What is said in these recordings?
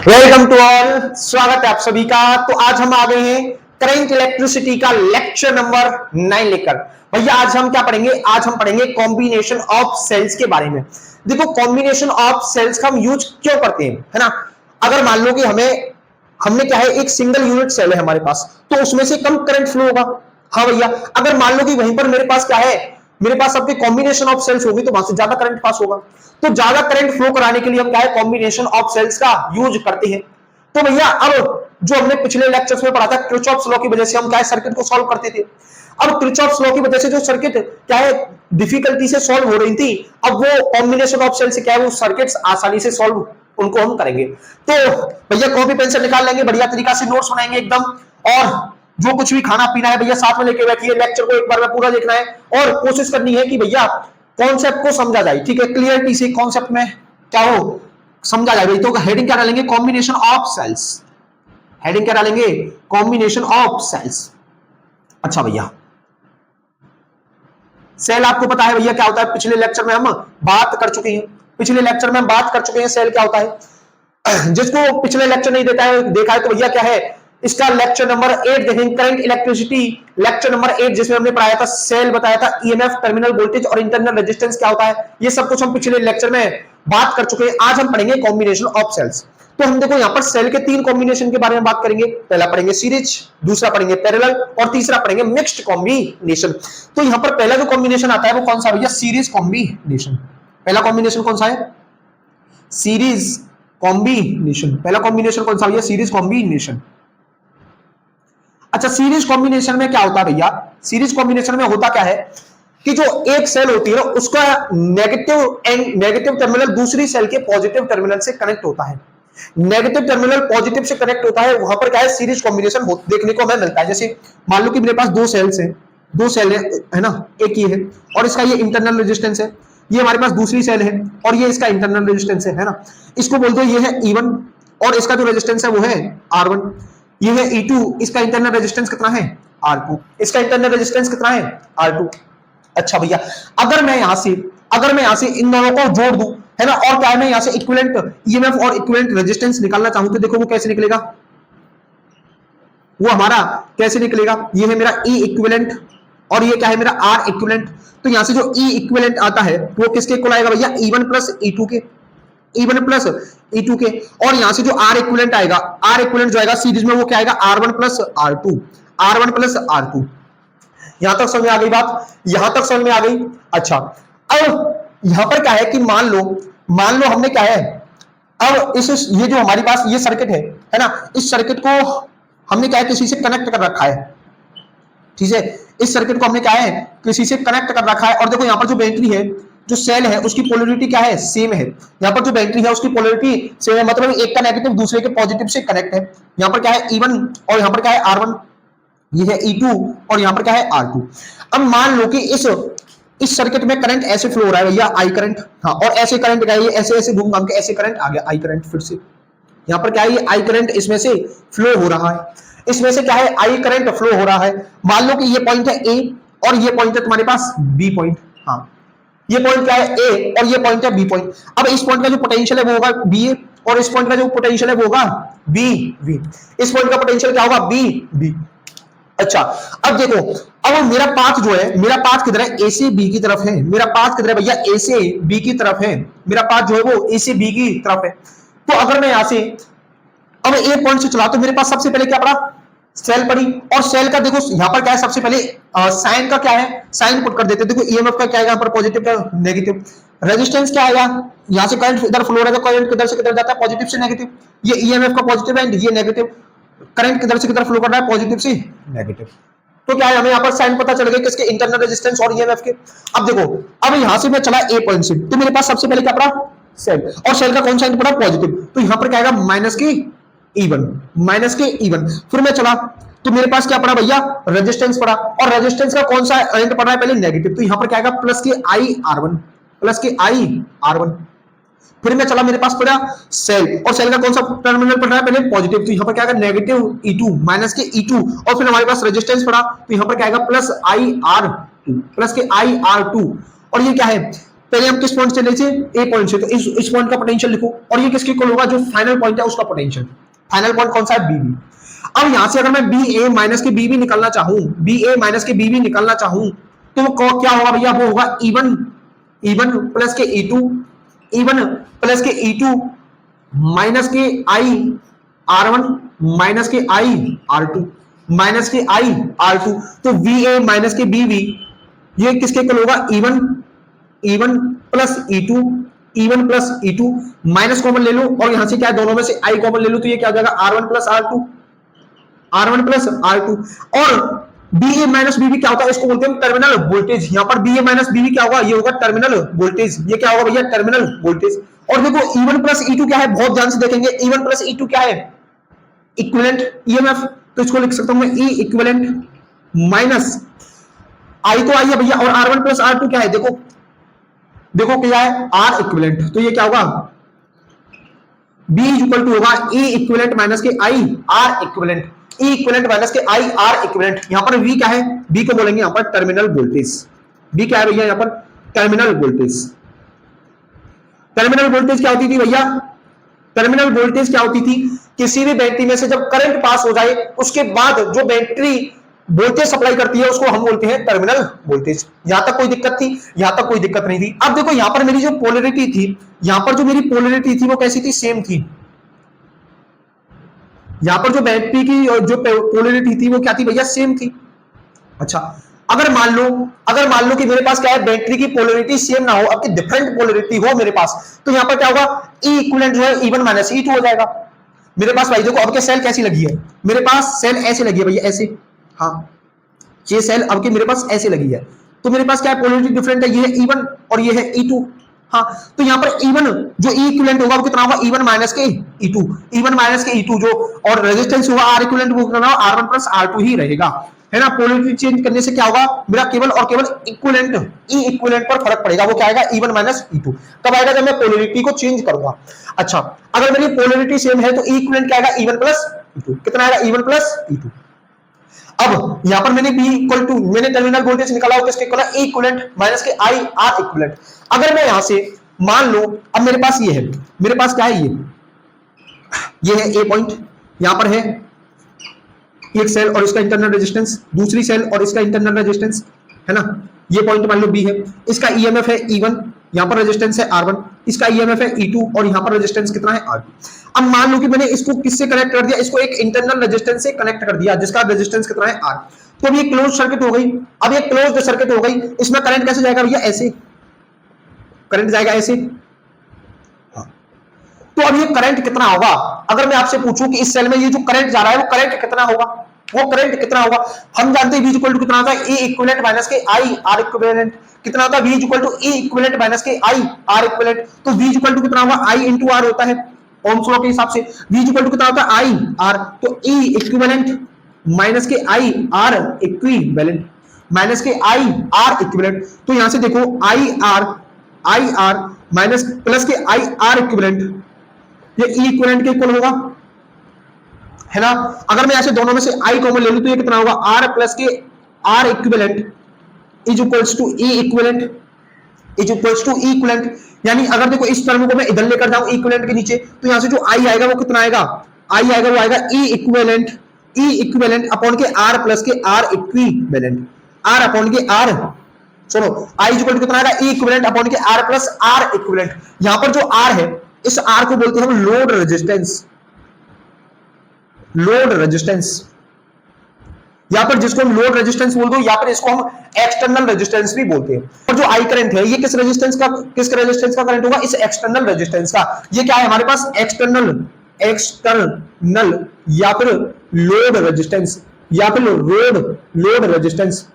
Welcome to all, स्वागत है आप सभी का। तो आज हम आ गए हैं करंट इलेक्ट्रिसिटी का लेक्चर नंबर 9 लेकर। भैया आज हम क्या पढ़ेंगे? आज हम पढ़ेंगे कॉम्बिनेशन ऑफ सेल्स के बारे में। देखो कॉम्बिनेशन ऑफ सेल्स का हम यूज क्यों करते हैं, है ना। अगर मान लो कि हमने क्या है, एक सिंगल यूनिट सेल है हमारे पास, तो उसमें से कम करंट फ्लो होगा। हाँ भैया, अगर मान लो कि वहीं पर मेरे पास क्या है, मेरे पास सबके कॉम्बिनेशन ऑफ सेल्स होगी तो वहां से ज्यादा करंट पास होगा। तो ज्यादा करंट फ्लो कराने के लिए हम क्या है, कॉम्बिनेशन ऑफ सेल्स का यूज करते हैं। तो भैया अब जो हमने पिछले लेक्चर्स में पढ़ा था, किरचॉफ्स लॉ की वजह से हम क्या है, सर्किट को सॉल्व करते थे। अब किरचॉफ्स लॉ की वजह से जो सर्किट क्या है, डिफिकल्टी से सॉल्व हो रही थी, अब वो कॉम्बिनेशन ऑफ सेल्स से क्या है, वो सर्किट्स आसानी से सॉल्व उनको हम करेंगे। तो भैया कॉपी पेंसिल निकाल लेंगे, बढ़िया तरीका से नोट्स बनाएंगे एकदम, और जो कुछ भी खाना पीना है भैया साथ में लेके बैठिए। लेक्चर को एक बार में पूरा देखना है और कोशिश करनी है कि भैया कॉन्सेप्ट को समझा जाए, ठीक है, क्लियरिटी से कॉन्सेप्ट में क्या हो समझा जाए। तो हेडिंग क्या डालेंगे? Combination of sales. हेडिंग क्या डालेंगे? Combination of cells. अच्छा भैया, सेल आपको पता है भैया क्या होता है, पिछले लेक्चर में हम बात कर चुके हैं सेल क्या होता है। जिसको पिछले लेक्चर नहीं देखा है तो भैया क्या है, इसका लेक्चर नंबर 8 देखेंगे, करंट इलेक्ट्रिसिटी लेक्चर नंबर 8, जिसमें हमने पढ़ाया था सेल, बताया था ईएमएफ, टर्मिनल वोल्टेज और इंटरनल रेजिस्टेंस क्या होता है। ये सब कुछ हम पिछले लेक्चर में बात कर चुके हैं। आज हम पढ़ेंगे कॉम्बिनेशन ऑफ सेल्स। तो हम देखो यहाँ पर सेल के 3 कॉम्बिनेशन के बारे में बात करेंगे। पहला पढ़ेंगे सीरीज, दूसरा पढ़ेंगे पैरेलल और तीसरा पढ़ेंगे मिक्स्ड कॉम्बिनेशन। तो यहाँ पर पहला जो कॉम्बिनेशन आता है वो कौन सा भैया? Series combination. पहला कॉम्बिनेशन कौन सा है? Series combination. पहला कॉम्बिनेशन कौन सा भैया? Series combination. अच्छा, सीरीज कॉम्बिनेशन में क्या होता है भैया? सीरीज कॉम्बिनेशन में होता क्या है कि जो एक सेल होती है ना, उसका नेगेटिव टर्मिनल दूसरी सेल के पॉजिटिव टर्मिनल से कनेक्ट होता है। नेगेटिव टर्मिनल पॉजिटिव से कनेक्ट होता है, वहां पर क्या है, सीरीज कॉम्बिनेशन देखने को हमें मिलता है। जैसे मान लो कि मेरे पास दो सेल है ना, एक ये है और इसका ये इंटरनल रेजिस्टेंस है, ये हमारे पास दूसरी सेल है और ये इसका इंटरनल रेजिस्टेंस है ना। इसको बोल दो ये है E1 और इसका जो रेजिस्टेंस है वो है R1। ये है E2, इसका इंटरनल रेजिस्टेंस कितना है? R2। इसका इंटरनल रेजिस्टेंस कितना है? R2। अच्छा भैया, अगर मैं यहां से इन दोनों को जोड़ दूं, है ना, और क्या है, मैं यहां से इक्विवेलेंट ईएमएफ और इक्विवेलेंट रेजिस्टेंस निकालना चाहूं तो देखो वो कैसे निकलेगा, वो हमारा कैसे निकलेगा। ये है मेरा E इक्विवेलेंट और ये क्या है, मेरा R इक्विवेलेंट। तो यहां से जो E इक्विवेलेंट आता है वो किसके इक्वल आएगा भैया? E1 प्लस E2 के, E1 प्लस E2 के। और यहां से जो R इक्विवेलेंट आएगा, R इक्विवेलेंट जो आएगा सीरीज में वो क्या आएगा? R1 plus R2, R1 plus R2। यहां तक समझ में आ गई बात? यहां तक समझ में आ गई। अच्छा, अब यहां पर क्या है कि मान लो हमने क्या है, अब ये जो हमारी पास ये सर्किट है ना, इस सर्किट को हमने क्या है, किसी से कनेक्ट कर रखा है, ठीक है। इस सर्किट को हमने क्या है, किसी से कनेक्ट कर रखा है। और देखो यहाँ पर जो बैटरी है, जो सेल है, उसकी पोलरिटी क्या है? सेम है। यहाँ पर जो बैटरी है उसकी पोलरिटी सेम है, मतलब एक का नेगेटिव दूसरे के पॉजिटिव से कनेक्ट है। यहाँ पर क्या है? E1 और यहाँ पर क्या है? R1। ये है E2 और यहाँ पर क्या है? R2। अब मान लो कि इस सर्किट में करंट ऐसे फ्लो हो रहा है भैया, आई करंट, हाँ, और ऐसे करंट क्या है, ऐसे ऐसे घूम घाम के ऐसे करंट आ गया, आई करंट। फिर से यहाँ पर क्या है, ये आई करंट इसमें से फ्लो हो रहा है, इसमें से क्या है, आई करंट फ्लो हो रहा है। मान लो कि ये पॉइंट है ए और ये पॉइंट है तुम्हारे पास बी पॉइंट, हाँ, ये पॉइंट क्या है? ए और ये पॉइंट है बी पॉइंट। अब इस पॉइंट का जो पोटेंशियल है वो होगा बी ए और इस पॉइंट का जो पोटेंशियल है वो होगा बी वी। इस पॉइंट का पोटेंशियल क्या होगा? B B. अच्छा, अब देखो, अब मेरा पाथ जो है, मेरा पाथ किधर है? ए से बी की तरफ है। मेरा पाथ किधर है भैया? ए से बी की तरफ है। मेरा पाथ जो है वो ए से बी की तरफ है। तो अगर मैं यहां से अब ए पॉइंट से चला तो मेरे पास सबसे पहले क्या पड़ा? सेल पड़ी। और सेल का देखो यहाँ पर क्या है, सबसे पहले साइन का क्या है, साइन पुट कर देते। देखो ईएमएफ का क्या है, यहाँ पर पॉजिटिव क्या नेगेटिव, रेजिस्टेंस क्या आएगा, यहाँ से करंट इधर फ्लो हो रहा है तो करंट किधर से किधर जाता है? पॉजिटिव से नेगेटिव। ये ईएमएफ का पॉजिटिव एंड ये नेगेटिव, करंट किधर से किधर फ्लो कर रहा है? पॉजिटिव से नेगेटिव। तो क्या है, हमें यहाँ पर साइन पता चल गया किसके? इंटरनल रेजिस्टेंस और ईएमएफ के। अब देखो, अब यहाँ से मैं चला ए पॉइंट से, तो मेरे पास सबसे पहले क्या पड़ा? सेल, और सेल का कौन सा पड़ा? पॉजिटिव। तो यहाँ पर क्या आएगा? माइनस के E1। फिर मैं चला तो मेरे पास क्या पड़ा भैया? रेजिस्टेंस पड़ा, और रेजिस्टेंस का कौन सा एंड पड़ रहा है? पहले नेगेटिव। तो यहाँ पर क्या आएगा? प्लस के आई R1। फिर मैं चला, मेरे पास पड़ा सेल, और सेल का कौन सा टर्मिनल पड़ रहा है? पहले पॉजिटिव। तो यहाँ पर क्या आएगा? नेगेटिव E2, माइनस के E2। और फिर हमारे पास रेजिस्टेंस पड़ा, तो यहाँ पर क्या आएगा? प्लस के आई R2। और ये क्या है? पहले हम किस पॉइंट से ले, ए पॉइंट से, तो इस पॉइंट का पोटेंशियल लिखो, और ये किसके इक्वल होगा, जो फाइनल पॉइंट है उसका पोटेंशियल। फाइनल पॉइंट कौन सा है, बी बी। अब यहां से अगर मैं बी ए माइनस के बी बी निकालना चाहूं, बी ए माइनस के बी बी निकालना चाहूं, तो वो क्या होगा भैया, वो होगा E1 प्लस के E2, E1 प्लस के E2 माइनस के आई R1 माइनस के आई R2 माइनस के आई R2। तो VA माइनस के BV ये किसके इक्वल होगा, E1 plus E2, E1 plus E2 minus common ले लो, और यहां से क्या है, दोनों में से I कॉमन ले लो, तो ये क्या हो जाएगा, R1 प्लस R2, और BA माइनस BB क्या होता है, इसको बोलते हैं टर्मिनल वोल्टेज। यहां पर BA माइनस BB क्या होगा, ये होगा टर्मिनल वोल्टेज। ये क्या होगा भैया, टर्मिनल वोल्टेज। और देखो E1 प्लस E2 क्या है, बहुत ध्यान से देखेंगे, E1 प्लस E2 क्या है, इक्विवेलेंट EMF। तो इसको लिख सकता हूं मैं E इक्विवेलेंट माइनस I तो आई है भैया, और R1 प्लस R2 क्या है, देखो क्या है, R इक्विवेलेंट। तो ये क्या होगा, B इक्वल टू होगा E इक्विवेलेंट माइनस के I R equivalent, E equivalent minus के I R इक्विवेलेंट। यहां पर V क्या है, B को बोलेंगे यहां पर टर्मिनल वोल्टेज। B क्या है भैया, यहां पर टर्मिनल वोल्टेज। टर्मिनल वोल्टेज क्या होती थी भैया, टर्मिनल वोल्टेज क्या होती थी, किसी भी बैटरी में से जब करंट पास हो जाए उसके बाद जो बैटरी वोल्टेज सप्लाई करती है उसको हम बोलते हैं टर्मिनल वोल्टेज। यहां तक कोई दिक्कत थी, यहां तक कोई दिक्कत नहीं थी। अब देखो यहां पर मेरी जो पोलैरिटी थी, यहां पर जो मेरी पोलैरिटी थी वो कैसी थी, सेम थी। यहां पर जो बैटरी की जो पोलैरिटी थी वो क्या थी भैया, सेम थी। अच्छा, अगर मान लो कि मेरे पास क्या है, बैटरी की पोलैरिटी सेम ना हो, आपकी डिफरेंट पोलैरिटी हो मेरे पास, तो यहां पर क्या होगा, E इक्विवेलेंट जो है E1 माइनस E2 हो जाएगा। मेरे पास भाई देखो अब के सेल कैसी लगी है, मेरे पास सेल ऐसे लगी है भैया, ऐसे, हाँ ये सेल अब के मेरे पास ऐसे लगी है, तो मेरे पास क्या है, पोलैरिटी डिफरेंट है, ये है E1 और ये है E2। हाँ, तो यहां पर E1 जो E इक्विवेलेंट होगा वो कितना होगा, E1 माइनस के E2, E1 माइनस के E2 जो, और रेजिस्टेंस होगा R इक्विवेलेंट वो कितना होगा, R1 प्लस R2 ही रहेगा, है ना। पोलैरिटी चेंज करने से क्या होगा, मेरा केवल और केवल इक्विवेलेंट E इक्विवेलेंट पर फर्क पड़ेगा, वो क्या आएगा, E1 माइनस E2। कब आएगा, जब मैं पोलैरिटी को चेंज करूंगा। अच्छा, अगर मेरी पोलैरिटी सेम है तो E इक्विवेलेंट क्या आएगा, E1 प्लस E2। कितना आएगा, E1 प्लस E2। अब यहां पर मैंने B इक्वल टू, मैंने टर्मिनल वोल्टेज निकाला हो, किसके इक्वल है, E इक्विवेलेंट माइनस के I R इक्विवेलेंट। अगर मैं यहां से मान लो, अब मेरे पास ये है, मेरे पास क्या है, ये है A पॉइंट, यहां पर है एक सेल और इसका इंटरनल रेजिस्टेंस, दूसरी सेल और इसका इंटरनल रेजिस्टेंस, है ना। ये पॉइंट मान लो B है, इसका EMF है E1, यहां पर रेजिस्टेंस है R1, इसका EMF है E2 और यहां पर रेजिस्टेंस कितना है R2। अब मान लो कि मैंने इसको किससे कनेक्ट कर दिया, इसको एक इंटरनल रेजिस्टेंस से कनेक्ट कर दिया जिसका रेजिस्टेंस कितना है R। तो अब ये क्लोज सर्किट हो गई, अब ये क्लोज्ड सर्किट हो गई, इसमें करंट कैसे जाएगा भैया, ऐसे करंट जाएगा ऐसे। तो अब ये करंट कितना होगा, अगर मैं आपसे पूछूं कि इस सेल में ये जो करंट जा रहा है वो करंट कितना होगा, वो करंट कितना होगा। हम जानते हैं V इक्वल टू कितना होता है, E इक्विवेलेंट माइनस के I R इक्विवेलेंट। कितना होता है, V equal to E equivalent minus के I R इक्विवेलेंट। तो V इक्वल टू कितना होगा, I इंटू R होता है ओम्स लॉ के हिसाब से। V इक्वल टू कितना होता है, I R, तो E इक्विवेलेंट माइनस के I R इक्विवेलेंट माइनस के I R इक्विवेलेंट। तो यहां से देखो I R माइनस प्लस के I R इक्विवेलेंट, ये E इक्विवेलेंट के इक्वल होगा, है ना। अगर मैं ऐसे दोनों में से I कॉमन ले लूं तो ये कितना होगा, R प्लस के R equivalent is equals to E equivalent, is equals to E equivalent. यानी अगर देखो इस टर्म को मैं इधर लेकर जाऊं E इक्विवेलेंट के नीचे, तो यहां से जो I आएगा वो कितना आएगा, I आएगा वो आएगा E इक्विवेलेंट अपॉन के R प्लस के R इक्विवेलेंट, R अपॉन के R, सुनो I इक्वल टू कितना आएगा, E इक्विवेलेंट अपॉन के R प्लस R इक्विवेलेंट। यहां पर जो R है, इस R को बोलते हैं हम लोड रेजिस्टेंस, लोड रेजिस्टेंस। यहां पर जिसको हम लोड रेजिस्टेंस बोल दो, या फिर इसको हम एक्सटर्नल रेजिस्टेंस भी बोलते हैं। और जो आई करंट है ये किस रेजिस्टेंस का करंट होगा, इस एक्सटर्नल रेजिस्टेंस का। ये क्या है हमारे पास, एक्सटर्नल या फिर लोड रेजिस्टेंस, या फिर लोड रेजिस्टेंस।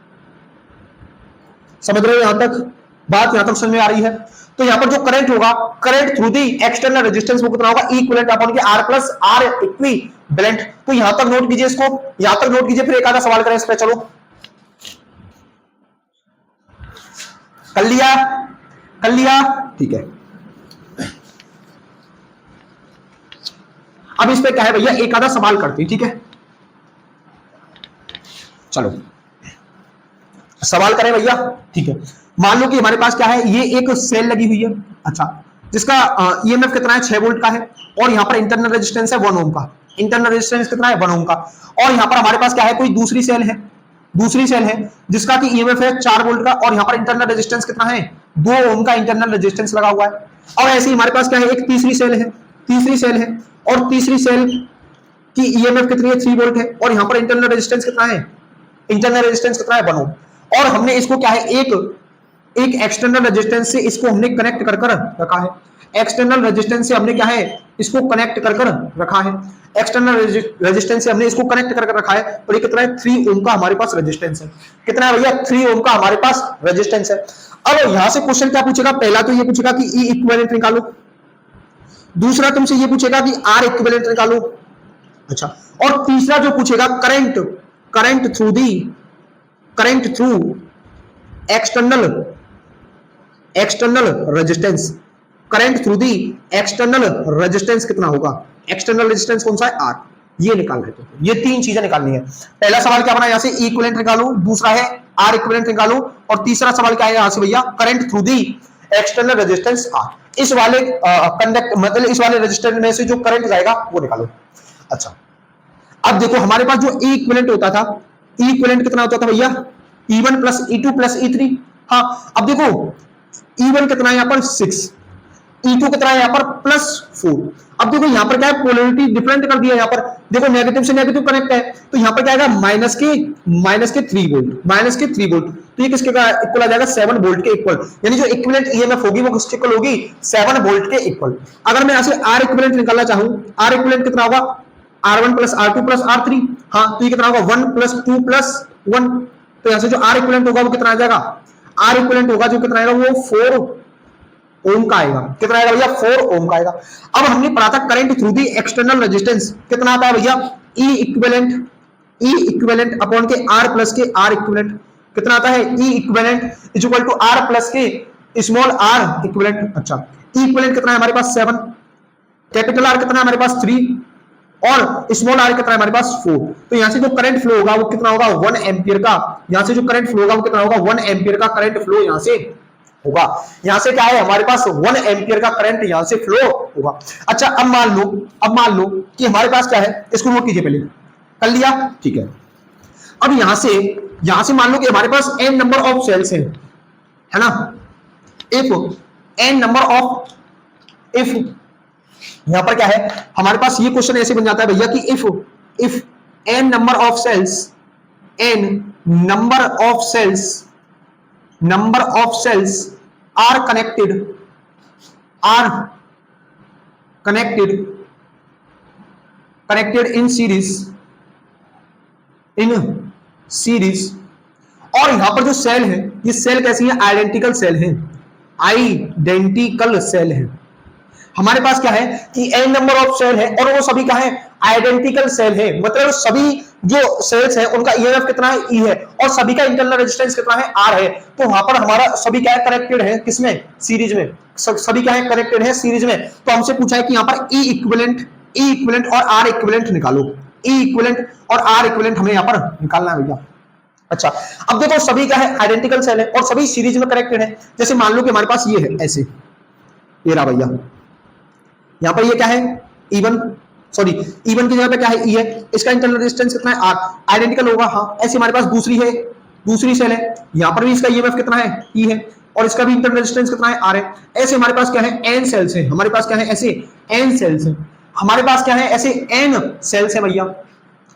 समझ रहे हो, यहां तक बात, यहां तक समझ में आ रही है। तो यहां पर जो करंट होगा, current through the external resistance वो कितना होगा, E इक्विवेलेंट अपॉन के R प्लस R इक्विवेलेंट। तो यहां तक नोट कीजिए इसको, यहां तक नोट कीजिए, फिर एक आधा सवाल करें इस पे। चलो कर लिया, ठीक है। अब इस पे क्या है भैया, एक आधा सवाल करते हैं, ठीक है। चलो सवाल करें भैया, ठीक है। मान लो कि हमारे पास क्या है, ये एक सेल लगी हुई है, अच्छा, जिसका ईएमएफ कितना है 6 वोल्ट का है, और यहाँ पर इंटरनल रेजिस्टेंस है 1 ओम का। इंटरनल रेजिस्टेंस कितना है 1 ओम का। और यहाँ पर हमारे पास क्या है, कोई दूसरी सेल है, दूसरी सेल है जिसका कि ईएमएफ है 4 वोल्ट का, और यहाँ पर इंटरनल रेजिस्टेंस कितना है 2 ओम का इंटरनल रेजिस्टेंस लगा हुआ है। और ऐसे ही हमारे पास क्या है, एक तीसरी सेल है, तीसरी सेल है, और तीसरी सेल की ईएमएफ कितनी है 3 वोल्ट है, और यहाँ पर इंटरनल रेजिस्टेंस कितना है, इंटरनल रेजिस्टेंस कितना है 1 ओम। और हमने इसको क्या है, एक एक्सटर्नल रेजिस्टेंस से इसको हमने कनेक्ट कर रखा है, एक्सटर्नल रेजिस्टेंस से हमने क्या है, इसको कनेक्ट कर रखा है, एक्सटर्नल रेजिस्टेंस से हमने इसको कनेक्ट कर रखा है। और ये कितना है 3 ओम का हमारे पास रेजिस्टेंस है। कितना है भैया 3 ओम का हमारे पास रेजिस्टेंस है। अब यहां से क्वेश्चन क्या पूछेगा, पहला तो ये पूछेगा कि ई इक्विवेलेंट निकालो, दूसरा तुमसे ये पूछेगा कि आर इक्विवेलेंट निकालो, अच्छा, और तीसरा जो पूछेगा current through external resistance, current through the external resistance कितना होगा, एक्सटर्नल रेजिस्टेंस कौन सा है आर, ये निकाल रहे थे। ये 3 चीजें निकालनी है। पहला सवाल क्या बना, यहां से इक्विवेलेंट निकालो, दूसरा है आर इक्विवेलेंट निकालो, और तीसरा सवाल क्या है यहां से भैया, current through the external resistance R. इस वाले कंडक्ट मतलब इस वाले रेजिस्टेंस में से जो करंट जाएगा वो निकालो। अच्छा, अब देखो हमारे पास जो ई इक्विवेलेंट होता था, ई इक्विवेलेंट कितना होता था भैया, E1 plus E2 plus E3। हाँ, अब देखो E1 कितना है यहाँ पर 6, E2 कितना है यहाँ पर +4। अब देखो यहाँ पर क्या है, पोलैरिटी डिफरेंट कर दिया। यहाँ पर देखो नेगेटिव से नेगेटिव कनेक्ट है, तो यहाँ पर क्या आएगा माइनस के 3 वोल्ट, तो ये किसके इक्वल आ जाएगा 7 वोल्ट के इक्वल। यानी जो इक्विवेलेंट ईएमएफ होगी वो किसके इक्वल होगी 7 वोल्ट के इक्वल। अगर मैं यहाँ से आर इक्विवेलेंट निकालना चाहूं, आर इक्विवेलेंट कितना होगा R1 plus R2 plus R3। हाँ, तो ये कितना होगा 1 प्लस 2 प्लस 1। तो यहां से जो आर इक्विवेलेंट होगा वो कितना आ जाएगा, आर इक्विवेलेंट होगा जो कितना आएगा वो 4 ओम का आएगा। कितना आएगा भैया 4 ओम का आएगा। अब हमने पढ़ा था current through the external resistance कितना आता है भैया, ई इक्विवेलेंट अपॉन के आर प्लस के आर इक्विवेलेंट कितना आता है, E equivalent is equal to R plus के स्मॉल आर इक्विवेलेंट। अच्छा, ई इक्विवेलेंट कितना है हमारे पास 7, कैपिटल आर कितना है हमारे पास 3, और स्मॉल आर कितना है हमारे पास 4। तो यहां से जो करंट फ्लो होगा वो कितना होगा 1 एम्पियर का। यहां से जो करंट फ्लो होगा वो कितना होगा 1 एम्पियर का करंट फ्लो यहां से होगा। यहां से क्या है हमारे पास 1 एम्पियर का करंट यहां से फ्लो होगा। अच्छा, अब मान लो कि हमारे पास क्या है, इसको नोट कीजिए, पहले कर लिया, ठीक है। अब यहां से मान लो कि हमारे पास n नंबर ऑफ सेल्स है ना। इफ n नंबर ऑफ यहां पर क्या है हमारे पास, ये क्वेश्चन ऐसे बन जाता है भैया कि if n number of cells are connected in series, और यहां पर जो सेल है ये सेल कैसी है, आइडेंटिकल सेल है। हमारे पास क्या है कि n नंबर ऑफ सेल है और वो सभी क्या है, आइडेंटिकल सेल है। मतलब सभी जो सेल्स है उनका ईएमएफ कितना है E है, और सभी का इंटरनल रेजिस्टेंस कितना है R है। तो वहां पर हमारा सभी क्या है कनेक्टेड है, किसमें, सीरीज में। सभी क्या है कनेक्टेड है सीरीज में। तो हमसे पूछा है कि यहाँ पर ई इक्विवेलेंट और आर इक्विवेलेंट निकालो। ई इक्विवेलेंट और आर इक्विवेलेंट हमें यहाँ पर निकालना है भैया। अच्छा, अब देखो सभी क्या है आइडेंटिकल सेल है और सभी सीरीज में कनेक्टेड है। जैसे मान लो कि हमारे पास ये है ऐसे, ये रहा भैया, यहां पर ये क्या है E1 की जगह पे क्या है E है, इसका इंटरनल रेजिस्टेंस कितना है R, आइडेंटिकल होगा। हाँ, ऐसे हमारे पास दूसरी सेल है, यहां पर भी इसका ईएमएफ कितना है E है, और इसका भी इंटरनल रेजिस्टेंस कितना है R है। ऐसे हमारे पास क्या है n सेल्स है, हमारे पास क्या है ऐसे n सेल्स है, हमारे पास क्या है ऐसे n सेल्स है भैया।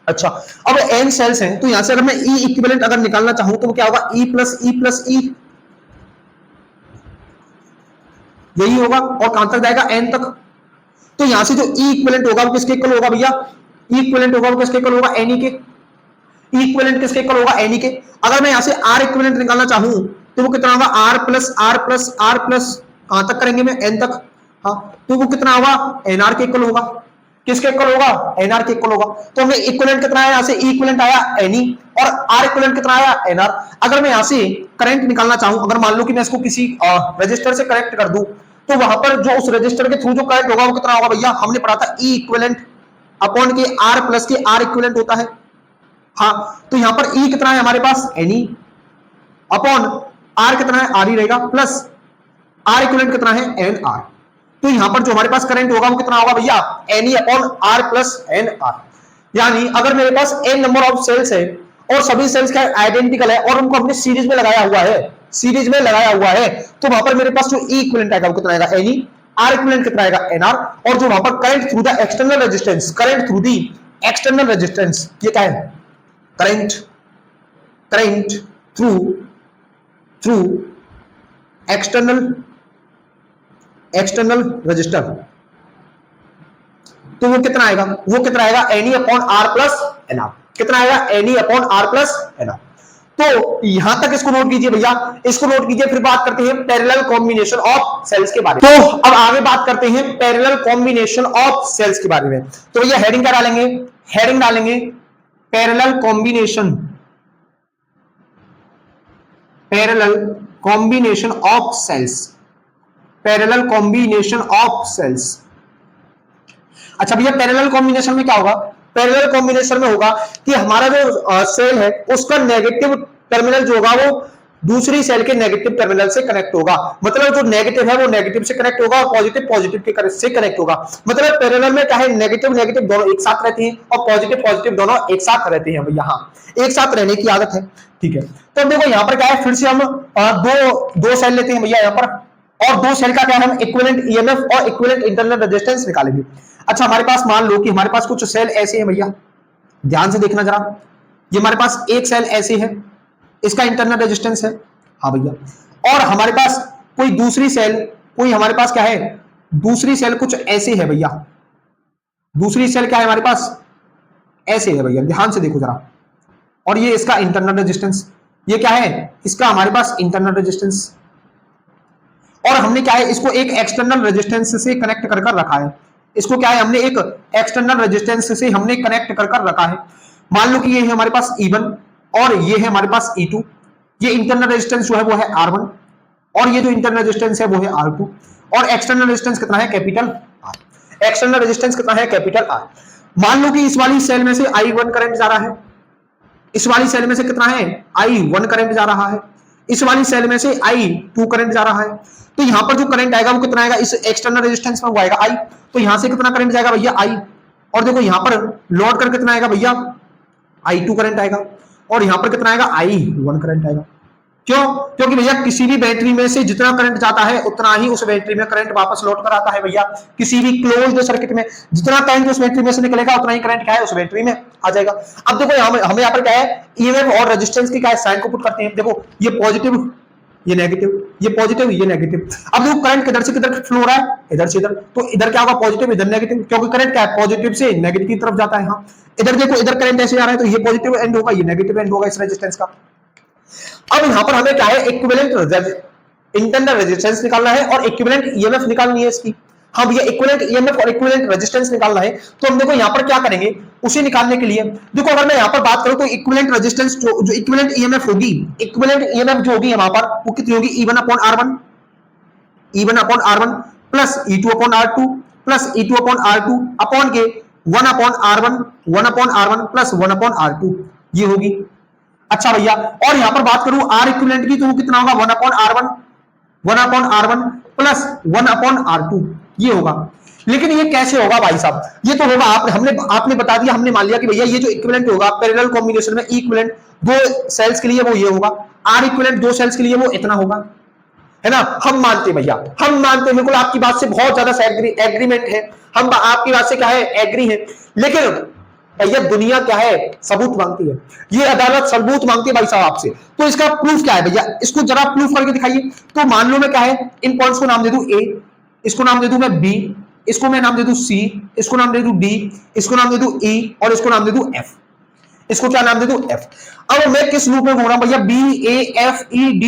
अच्छा, अब n सेल्स हैं तो यहां से अगर मैं E इक्विवेलेंट अगर निकालना चाहूं तो क्या होगा E प्लस E यही होगा, और कहां तक जाएगा n तक। तो यहां से जो E इक्विवेलेंट होगा वो किसके इक्वल होगा भैया, E इक्विवेलेंट होगा वो किसके इक्वल होगा Ne के। E इक्विवेलेंट किसके इक्वल होगा Ne के। अगर मैं यहां से R इक्विवेलेंट निकालना चाहूं तो वो कितना होगा R प्लस कहां तक करेंगे में n तक। हाँ, तो वो कितना होगा NR के इक्वल होगा। किसके इक्वल होगा, NR के इक्वल होगा। तो हमें इक्विवेलेंट कितना आया, यहां से E इक्विवेलेंट आया Ne और R इक्विवेलेंट कितना आया NR। अगर मैं यहां से करंट निकालना चाहूं, अगर मान लो कि मैं इसको किसी रजिस्टर से कनेक्ट कर दूं तो वहां पर जो उस रजिस्टर के थ्रू जो करंट होगा वो कितना होगा भैया, हमने पढ़ा था E इक्विवेलेंट अपॉन के R प्लस के R इक्विवेलेंट होता है। हाँ, तो यहां पर E कितना है हमारे पास Ne अपॉन आर कितना है, आर ही रहेगा, प्लस आर इक्विवेलेंट कितना है, एन आर। तो यहां पर जो हमारे पास करंट होगा वो कितना होगा भैया, n E upon r plus n r. यानी अगर मेरे पास एन नंबर ऑफ सेल्स है और सभी सेल्स क्या आइडेंटिकल है और उनको हमने सीरीज में लगाया हुआ है, सीरीज में लगाया हुआ है, तो वहां पर मेरे पास जो ई इक्विवेलेंट आएगा वो कितना आएगा, एन ई, आर इक्विवेलेंट कितना आएगा, एन आर, और जो वहां पर current through the external resistance, current through the external resistance, ये क्या है, current, current through through external, external resistor, तो वो कितना आएगा, वो कितना आएगा, n E upon r plus n r, कितना आएगा, n E upon r plus n r. तो यहां तक इसको नोट कीजिए भैया, इसको नोट कीजिए। फिर बात करते हैं पैरेलल कॉम्बिनेशन ऑफ सेल्स के बारे में। तो अब आगे बात करते हैं पैरेलल कॉम्बिनेशन ऑफ सेल्स के बारे में। तो भैया हेडिंग क्या डालेंगे, हेडिंग डालेंगे parallel combination, parallel combination of cells, parallel combination of cells. अच्छा भैया पैरेलल कॉम्बिनेशन में क्या होगा, पैरेलल कॉम्बिनेशन में होगा कि हमारा जो सेल है उसका नेगेटिव टर्मिनल जो होगा वो दूसरी सेल के नेगेटिव टर्मिनल से कनेक्ट होगा। मतलब जो नेगेटिव है वो नेगेटिव से कनेक्ट होगा और पॉजिटिव पॉजिटिव के से कनेक्ट होगा। मतलब पैरेलल में क्या है, नेगेटिव नेगेटिव दोनों एक साथ रहते हैं और पॉजिटिव पॉजिटिव दोनों एक साथ रहते हैं भैया, हाँ एक साथ रहने की आदत है, ठीक है। तो देखो यहाँ पर क्या है, फिर से हम दो सेल लेते हैं भैया यहाँ पर, और दो सेल का क्या है, हम इक्विवेलेंट ईएमएफ और इक्विवेलेंट इंटरनल रेजिस्टेंस निकालेंगे। अच्छा हमारे पास मान लो कि हमारे पास कुछ सेल ऐसे हैं भैया, ध्यान से देखना जरा, ये हमारे पास एक सेल ऐसी है, इसका इंटरनल रेजिस्टेंस है, हाँ भैया, और हमारे पास कोई दूसरी सेल, कोई हमारे पास क्या है, दूसरी सेल कुछ ऐसे है भैया, दूसरी सेल क्या है हमारे पास, ऐसे है भैया, ध्यान से देखो जरा, और ये इसका इंटरनल रेजिस्टेंस, ये क्या है, इसका हमारे पास इंटरनल रेजिस्टेंस, और हमने क्या है, इसको एक एक्सटर्नल रेजिस्टेंस से कनेक्ट कर कर रखा है, इसको क्या है, हमने एक एक्सटर्नल रेजिस्टेंस से हमने कनेक्ट कर कर रखा है। मान लो कि ये है हमारे पास E1 और ये है हमारे पास E2, ये इंटरनल रेजिस्टेंस जो है वो है R1 और ये जो इंटरनल रेजिस्टेंस है वो है R2, और एक्सटर्नल रेजिस्टेंस कितना है, कैपिटल R, एक्सटर्नल रेजिस्टेंस कितना है, कैपिटल R। मान लो कि इस वाली सेल में से I1 करंट जा रहा है, इस वाली सेल में से कितना है, I1 करंट जा रहा है, इस वाली सेल में से I2 करंट जा रहा है। तो यहां पर जो करंट आएगा वो कितना आएगा, इस एक्सटर्नल रेजिस्टेंस में वो आएगा I, तो यहां से कितना करंट जाएगा भैया, I, और देखो यहां पर लोड कर कितना आएगा भैया, I2 करंट आएगा, और यहां पर कितना आएगा, I1 करंट आएगा। क्यों, क्योंकि भैया किसी भी बैटरी में से जितना करंट जाता है उतना ही उस बैटरी में करंट वापस लौट कर आता है भैया। किसी भी क्लोज्ड सर्किट में जितना करंट उस बैटरी में से निकलेगा उतना ही करंट क्या है, उस बैटरी में आ जाएगा। अब देखो हमें यहाँ पर क्या है, ईएमएफ और रेजिस्टेंस की क्या है, साइन को पुट करते हैं। देखो ये पॉजिटिव, ये नेगेटिव, ये पॉजिटिव, ये नेगेटिव। अब देखो करंट किधर से किधर फ्लो हो रहा है, इधर से इधर, तो इधर क्या होगा, पॉजिटिव, इधर नेगेटिव, क्योंकि करंट क्या है, पॉजिटिव से नेगेटिव की तरफ जाता है। हाँ इधर देखो, इधर करंट ऐसे जा रहा है तो ये पॉजिटिव एंड होगा, ये नेगेटिव एंड होगा इस रेजिस्टेंस का। अब यहां पर हमें क्या है, इक्विवेलेंट इंटरनल रेजिस्टेंस निकालना है और इक्विवेलेंट ईएमएफ निकालनी है इसकी। हाँ भैया इक्विवेलेंट ईएमएफ और इक्विवेलेंट रेजिस्टेंस निकालना है, तो हम देखो यहां पर क्या करेंगे, उसे निकालने के लिए देखो अगर मैं यहां पर बात करूं तो इक्विवेलेंट रेजिस्टेंस जो इक्विवेलेंट ईएमएफ होगी, इक्विवेलेंट ईएमएफ जो होगी वहां पर वो कितनी होगी, E1 upon R1, E1 upon R1 plus E2 upon R2 plus E2 upon R2 upon के 1 upon R1, 1 upon R1 plus 1 upon R2, ये होगी। अच्छा भैया, और यहां पर बात करूं R इक्विवेलेंट की तो वो कितना होगा, 1 upon R1, 1 upon R1 plus 1 upon R2, ये होगा। लेकिन ये कैसे होगा भाई साहब, ये तो होगा आपने बता दिया, हमने मान लिया कि भैया ये जो इक्विवेलेंट होगा पैरेलल कॉम्बिनेशन में, इक्विवेलेंट दो सेल्स के लिए वो ये होगा, R इक्विवेलेंट दो सेल्स के लिए वो इतना होगा, है ना। हम मानते भैया, हम मानते, बिल्कुल आपकी बात से बहुत ज्यादा एग्रीमेंट है, हम आपकी बात से क्या है, एग्री है। लेकिन भैया दुनिया क्या है, सबूत मांगती है, ये अदालत सबूत मांगती है भाई साहब आपसे। तो इसका प्रूफ क्या है भैया, इसको जरा प्रूफ करके दिखाइए। तो मान लो मैं क्या है, इन पॉइंट्स को नाम दे दूं A, इसको नाम दे दूं मैं B, इसको मैं नाम दे दूं C, इसको नाम दे दूं D, इसको नाम दे दूं E और इसको नाम दे दूं F। इसको क्या नाम दे दूं, F। अब मैं किस लूप में घूम रहा हूं भैया, B A F E D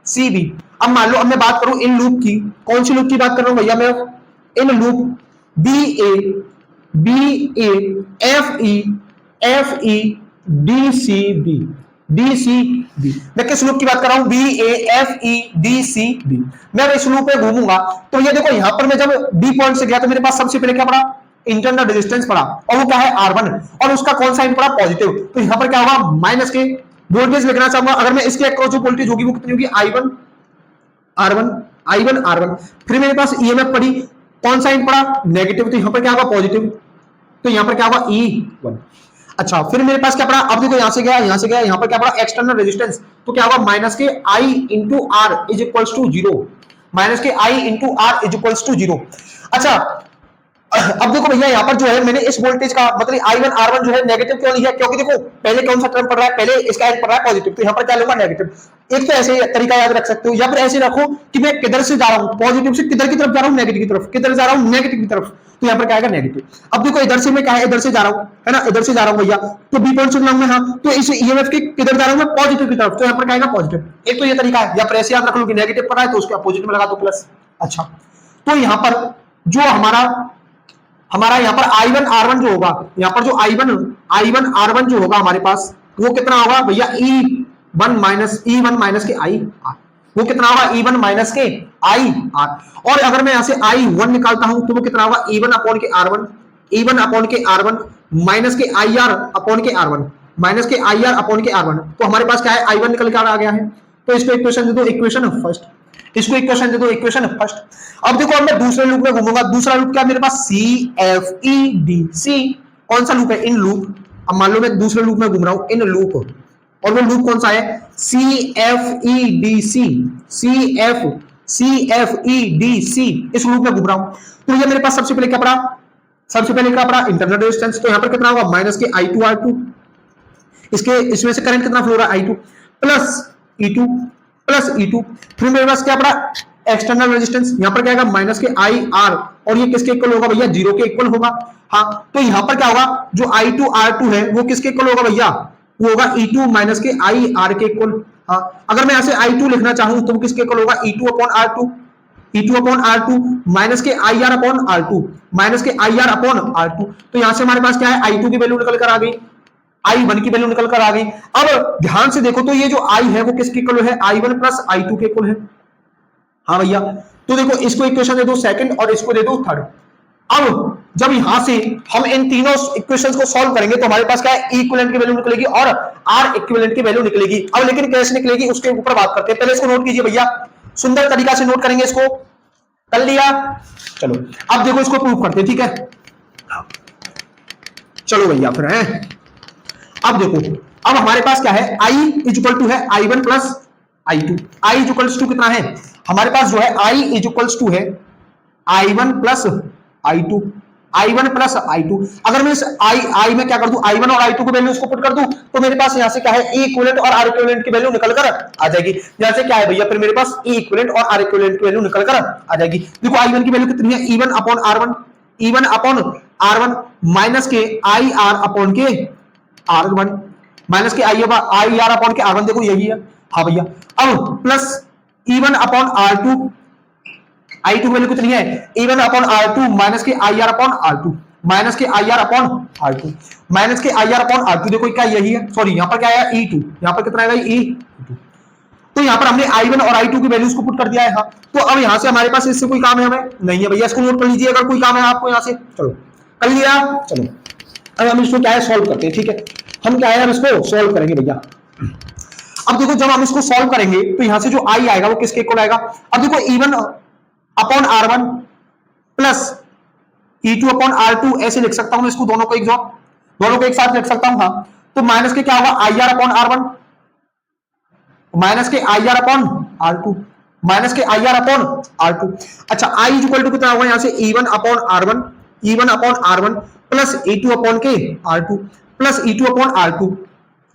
C B। अब मान लो अब मैं बात करूं इन लूप की, कौन सी लूप की बात कर रहा हूं भैया मैं, in loop B A F E D C B, मैं किस लूप की बात कर रहा हूं, B A F E D C B। मैं इस लूप में घूमूंगा तो ये देखो यहां पर मैं जब B पॉइंट से गया तो मेरे पास सबसे पहले क्या पड़ा, इंटरनल रेजिस्टेंस पड़ा, और वो क्या है R1, और उसका कौन सा साइन पड़ा, पॉजिटिव। तो यहां पर क्या होगा, माइनस के वोल्टेज लिखना चाहूंगा, अगर मैं इसके अक्रॉस जो वोल्टेज होगी वो कितनी होगी, I1 R1, I1 R1। फिर मेरे पास ईएमएफ पड़ी, कौन सा साइन पड़ा, नेगेटिव, तो यहां पर क्या होगा, पॉजिटिव, तो यहां पर क्या होगा E1। अच्छा, फिर मेरे पास क्या पड़ा, अब देखो यहां से गया, यहां से गया, यहां पर क्या पड़ा, एक्सटर्नल रेजिस्टेंस, तो क्या होगा, माइनस के I into r is equals to 0, minus के I into r is equals to 0। अच्छा, अब देखो भैया यहाँ पर जो है मैंने इस वोल्टेज का मतलब I1 R1 जो है नेगेटिव क्यों लिया है, क्योंकि देखो पहले कौन सा टर्म पड़ रहा है, पहले इसका एंड पड़ रहा है पॉजिटिव, तो यहाँ पर क्या लूंगा, नेगेटिव। एक तो ऐसे तरीका याद रख सकते हो, या फिर ऐसे रखो कि मैं किधर से जा रहा हूँ, पॉजिटिव से किधर की तरफ जा रहा हूँ, नेगेटिव की तरफ, किधर जा रहा हूँ, नेगेटिव की तरफ, तो यहाँ पर क्या आएगा, नेगेटिव। अब देखो इधर से मैं क्या है, इधर से जा रहा हूँ, है ना, इधर से जा रहा हूँ भैया, तो बी पॉइंट से लाऊंगा, हाँ, तो इस ईएमएफ के किधर जा रहा हूँ मैं, पॉजिटिव की तरफ, तो यहाँ पर क्या आएगा, पॉजिटिव। एक तो ये तरीका है, या फिर ऐसे याद रख लो कि नेगेटिव पड़ रहा है तो उसके अपोजिट में लगा दो प्लस। अच्छा, तो यहाँ पर जो हमारा यहाँ पर I1 R1 जो होगा, यहाँ पर जो I1 R1 जो होगा हमारे पास, वो कितना होगा भैया, E1 माइनस के I R, वो कितना होगा, E1 माइनस के I R। और अगर मैं यहाँ से I1 निकालता हूं तो वो कितना होगा, E1 अपॉन के R1, E1 अपॉन के R1 माइनस के IR अपॉन के R1, माइनस के IR अपॉन के R1, तो हमारे पास क्या है, I1 निकल कर आ गया है। तो इसको इक्वेशन दे दो, इक्वेशन फर्स्ट, इसको इक्वेशन दे दो, इक्वेशन फर्स्ट। अब देखो, अब मैं दूसरे लूप में घूमूंगा, दूसरा लूप क्या मेरे पास, CFED, कौन सा लूप है, इन लूप। अब मान लो मैं दूसरे लूप में घूम रहा हूं, इन लूप, और वो लूप कौन सा है, CFEDC, इस लूप में घूम रहा हूं। तो ये मेरे पास सबसे पहले क्या पड़ा, इंटरनल रेजिस्टेंस, तो यहां पर कितना होगा, माइनस के I2 R2, इसमें से करंट कितना फ्लो रहा है, I2 प्लस E2। फिर मेरे पास क्या पड़ा, एक्सटर्नल रेजिस्टेंस, यहां पर क्या आएगा, माइनस के IR, और ये किसके इक्वल होगा भैया, 0 के इक्वल होगा। हाँ, तो यहां पर क्या होगा, जो I2 R2 है वो किसके इक्वल होगा भैया, वो होगा E2 माइनस के IR के इक्वल। हाँ, अगर मैं ऐसे I2 लिखना चाहूं तो वो किसके इक्वल होगा, E2 अपॉन R2 माइनस के IR अपॉन R2, माइनस के IR अपॉन R2। तो यहां से हमारे पास क्या है, I2 की वैल्यू निकल कर आ गई, I1 की वैल्यू निकल कर आ गई। अब ध्यान से देखो, तो ये जो I है वो किसके इक्वल है, I1 प्लस I2 के इक्वल है। हाँ भैया, तो देखो इसको इक्वेशन दे दो सेकंड और इसको दे दो थर्ड। अब जब यहां से हम इन तीनों इक्वेशंस को सॉल्व करेंगे तो हमारे पास क्या है, इक्विवेलेंट की वैल्यू निकलेगी और आर इक्विवेलेंट की वैल्यू निकलेगी। अब लेकिन कैसे निकलेगी उसके ऊपर बात करते हैं, पहले इसको नोट कीजिए भैया, सुंदर तरीका से नोट करेंगे इसको, कर लिया, चलो अब देखो इसको प्रूव करते हैं, ठीक है, चलो भैया फिर है। अब देखो, अब हमारे पास क्या है, I इज इक्वल टू है I1 plus I2, I is equals to कितना है हमारे पास जो है, I इज इक्वल्स टू है I1 plus I2, I1 plus I2। अगर मैं इस I में क्या कर दूं, I1 और I2 की वैल्यू इसको पुट कर दूं तो मेरे पास यहां से क्या है, E इक्विवेलेंट और R इक्विवेलेंट की वैल्यू निकल कर आ जाएगी। यहां से क्या है भैया, फिर मेरे पास E इक्विवेलेंट और R इक्विवेलेंट की वैल्यू निकल कर आ जाएगी। देखो I1 की वैल्यू कितनी है, E1 upon R1, E1 upon R1 minus के IR अपॉन के R1, माइनस के IR अपॉन के R1, देखो यही है। हाँ भैया, अब plus E1 upon R2, I2 value कितनी है, E1 अपॉन R2 माइनस के IR अपॉन R2, माइनस के IR अपॉन R2, माइनस के IR अपॉन R2, देखो क्या यही है, सॉरी यहाँ पर क्या आया E2, यहाँ पर कितना आएगा E2। तो यहाँ पर हमने I1 और I2 की वैल्यूज को पुट कर दिया है। हाँ, तो अब यहाँ से हमारे पास इससे कोई काम है हमें, नहीं है भैया, इसको नोट कर लीजिए अगर कोई काम है आपको यहाँ से। चलो कर लिया, चलो अब हम इसको क्या है सॉल्व करते हैं, ठीक है, हम क्या है हम इसको सॉल्व करेंगे भैया। अब देखो जब हम इसको सॉल्व करेंगे तो यहां से जो I आएगा वो किसके इक्वल आएगा, अब देखो E1 upon R1 plus E2 upon R2, ऐसे लिख सकता हूं मैं इसको, दोनों को एक साथ लिख सकता हूं। हाँ, तो माइनस के क्या होगा, IR अपॉन R1 माइनस के IR अपॉन R2, माइनस के IR अपॉन R2। अच्छा, I इक्वल टू कितना होगा यहां से, E1 upon R1 plus E2 upon के R2 plus E2 upon R2।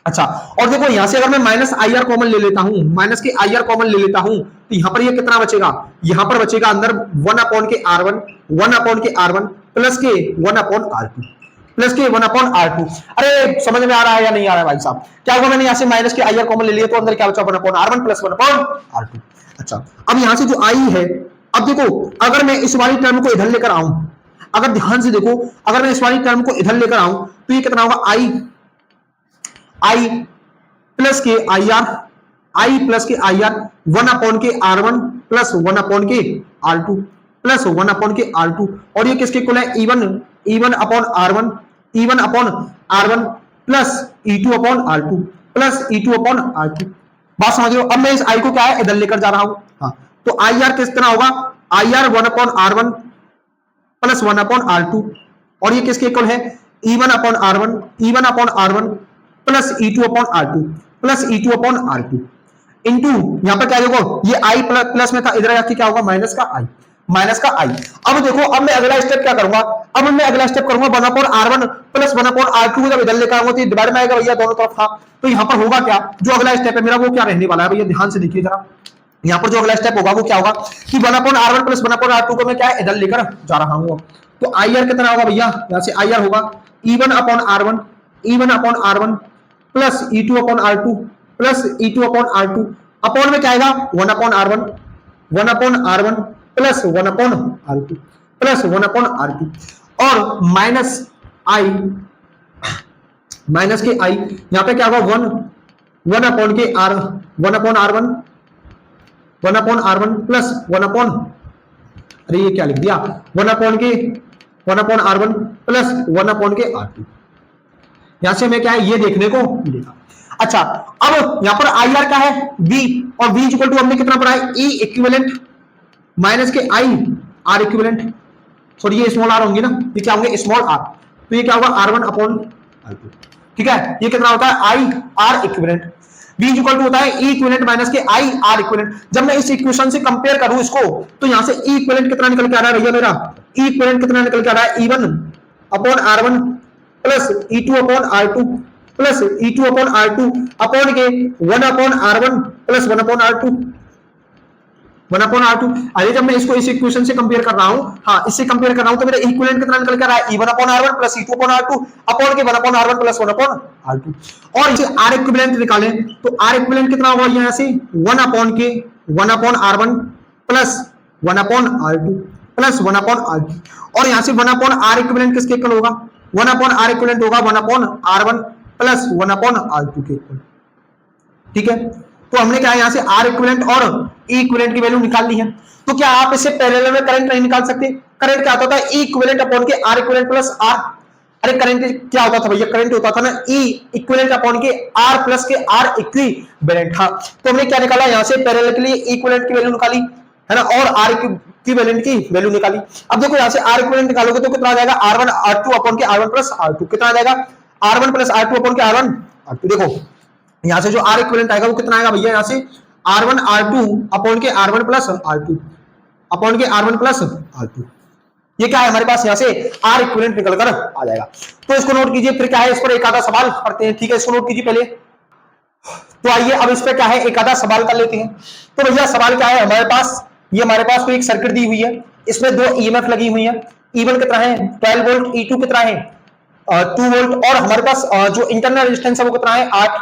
अच्छा, और देखो यहां से अगर मैं माइनस IR कॉमन ले लेता हूं, माइनस के IR कॉमन ले लेता हूं तो यहां पर ये कितना बचेगा, यहां पर बचेगा अंदर 1 अपॉन के R1 प्लस के 1 अपॉन R2 प्लस के 1 अपॉन R2। अरे समझ में आ रहा है या नहीं आ रहा है भाई साहब, क्या होगा, मैंने यहां से माइनस के IR कॉमन ले लिया तो अंदर क्या बचा, 1 upon R1 plus 1 upon R2। अच्छा, अब यहां से जो I है, अब देखो अगर मैं इस वाली टर्म को इधर लेकर आऊं, अगर ध्यान से देखो, अगर मैं इस वाली टर्म को इधर लेकर आऊं तो ये कितना होगा, I प्लस के IR 1 अपॉन के R1 प्लस 1 अपॉन के R2 प्लस 1 अपॉन के R2, और ये किसके इक्वल है, E1 upon R1 plus E2 upon R2 plus E2 upon R2। बात समझ रहे हो? अब मैं इस I को क्या है इधर लेकर जा रहा हूं। हाँ, तो IR किस तरह होगा, IR 1 upon R1 plus 1 upon R2, और ये किसके इक्वल है, E1 upon R1, E1 upon R1 plus E2 upon R2 plus E2 upon R2 into यहां पर क्या देखो, ये I प्लस में था, इधर आके क्या होगा, माइनस का I, माइनस का I। अब देखो, अब मैं अगला स्टेप क्या करूंगा, अब मैं अगला स्टेप करूंगा 1 upon R1 plus 1 upon R2 को जब इधर लेकर आऊंगा तो ये डिवाइड में आएगा भैया दोनों तरफ था। तो यहां पर होगा क्या, जो अगला स्टेप है मेरा वो क्या रहने वाला है भैया, ध्यान से देखिए जरा। यहां पर जो अगला स्टेप होगा वो क्या होगा कि 1 upon R1 plus 1 upon R2 को मैं क्या है इधर लेकर जा रहा हूं। तो IR कितना होगा भैया, यहां से IR होगा E1 upon R1, E1 upon R1 plus E2 upon R2 plus E2 upon R2 upon में क्या आएगा 1 upon R1, 1 upon R1 plus 1 upon R2 plus 1 upon R2 और माइनस I, माइनस के I, यहां पे क्या होगा 1 अपॉन के R, 1 upon R1, 1 upon R1 plus 1 upon, अरे ये क्या लिख दिया, 1 अपॉन के 1 अपॉन R1 प्लस 1 अपॉन के R2। यहां से मैं क्या है ये देखने को मिलेगा। अच्छा, अब यहां पर IR क्या है V, और V इक्वल टू हमने कितना पढ़ा है, E इक्विवेलेंट माइनस के I R इक्विवेलेंट, सॉरी ये स्मॉल r होंगे ना, ये क्या होंगे स्मॉल r, तो ये क्या होगा R1 अपॉन R2। ठीक है, ये कितना होता है I R equivalent, V equal to होता है E इक्विवेलेंट माइनस के I R इक्विवेलेंट। जब मैं इस इक्वेशन से कंपेयर करूं इसको, तो यहां से E इक्विवेलेंट कितना निकल के आ रहा है भैया मेरा, E इक्विवेलेंट कितना निकल के आ रहा है, E1 upon R1 plus E2 upon R2 plus E2 upon R2 upon के 1 upon R1 plus 1 upon R2, 1 upon R2। अरे जब मैं इसको इस इक्वेशन से कंपेयर कर रहा हूं, हाँ इससे कंपेयर कर रहा हूं, तो मेरा इक्विवेलेंट कितना निकल कर रहा है, E1 upon R1 plus E2 upon R2 upon के 1 upon R1 plus 1 upon R2। और इसे R इक्विवेलेंट निकालें तो R इक्विवेलेंट कितना होगा यहां से 1 अपॉन के 1 upon R1 plus 1 upon R2 plus 1 upon R2, और यहां से 1 अपॉन R इक्विवेलेंट किसके इक्वल होगा, 1 अपॉन R इक्विवेलेंट होगा 1 upon R1 plus 1 upon R2 के इक्वल। ठीक है, तो हमने क्या यहां से R इक्विवेलेंट और E इक्विवेलेंट की वैल्यू निकाल ली है। तो क्या आप इससे पैरेलल में करंट नहीं निकाल सकते, करंट क्या होता है E इक्विवेलेंट अपॉन के R इक्विवेलेंट प्लस R, अरे करंट क्या होता था भैया, करंट होता था ना E इक्विवेलेंट अपॉन के R प्लस के R इक्विवेलेंट। हाँ, तो हमने क्या निकाला यहां से पैरेलल के लिए E इक्विवेलेंट की वैल्यू निकाली है ना, और R इक्विवेलेंट की वैल्यू निकाली। अब देखो यहां से R इक्विवेलेंट निकालोगे तो कितना आ जाएगा, R1 R2 अपॉन के R1 प्लस R2, कितना आ जाएगा R1 प्लस R2 अपॉन के R1 R2। देखो यहां से जो R इक्विवेलेंट आएगा वो कितना आएगा भैया, यहां से R1 R2 अपॉन के R1 प्लस R2 अपॉन के R1 प्लस R2, ये क्या है हमारे पास यहां से R इक्विवेलेंट निकल कर आ जाएगा। तो इसको नोट कीजिए, फिर क्या है इस पर एक आधा सवाल करते हैं। ठीक है, इसको नोट कीजिए पहले। तो आइए अब इस पर क्या है एक आधा सवाल कर लेते हैं। तो भैया सवाल क्या है हमारे पास, ये हमारे पास कोई एक सर्किट दी हुई है, इसमें दो ईएमएफ लगी हुई है, E1 कितना है 12 वोल्ट, E2 कितना है 2 वोल्ट, और हमारे पास जो इंटरनल रेजिस्टेंस है वो कितना है 8,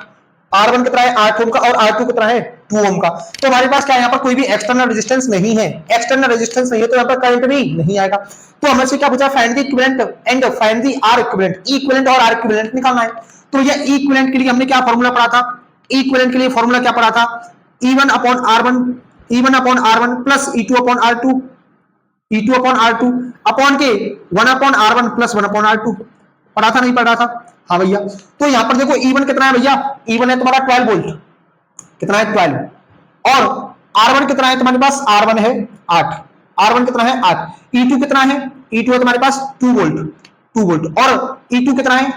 R1 कितना है 8 ओम का और R2 कितना है 2 ओम का। तो हमारे पास क्या है यहाँ पर कोई भी एक्सटर्नल रेजिस्टेंस नहीं है, एक्सटर्नल रेजिस्टेंस नहीं है तो यहाँ पर करंट भी नहीं आएगा। तो हमें से क्या पूछा, find the equivalent and find the R equivalent, E equivalent और R इक्विवेलेंट निकालना है। तो ये E इक्विवेलेंट के लिए हमने क्या फॉर्मूला पढ़ा था, E इक्विवेलेंट के लिए फॉर्मूला क्या पढ़ा था, E1 upon R1, E1 upon R1 plus E2 upon R2, E2 upon R2 upon के 1 upon R1 plus 1 upon R2, पढ़ा था नहीं पढ़ा था, हाँ भैया। तो यहां पर देखो E1 कितना है भैया, E1 है तुम्हारा 12 वोल्ट, कितना है 12, और R1 कितना है तुम्हारे पास, R1 है 8, R1 कितना है 8, E2 कितना है, E2 है तुम्हारे पास 2 वोल्ट, 2 वोल्ट, और E2 कितना है,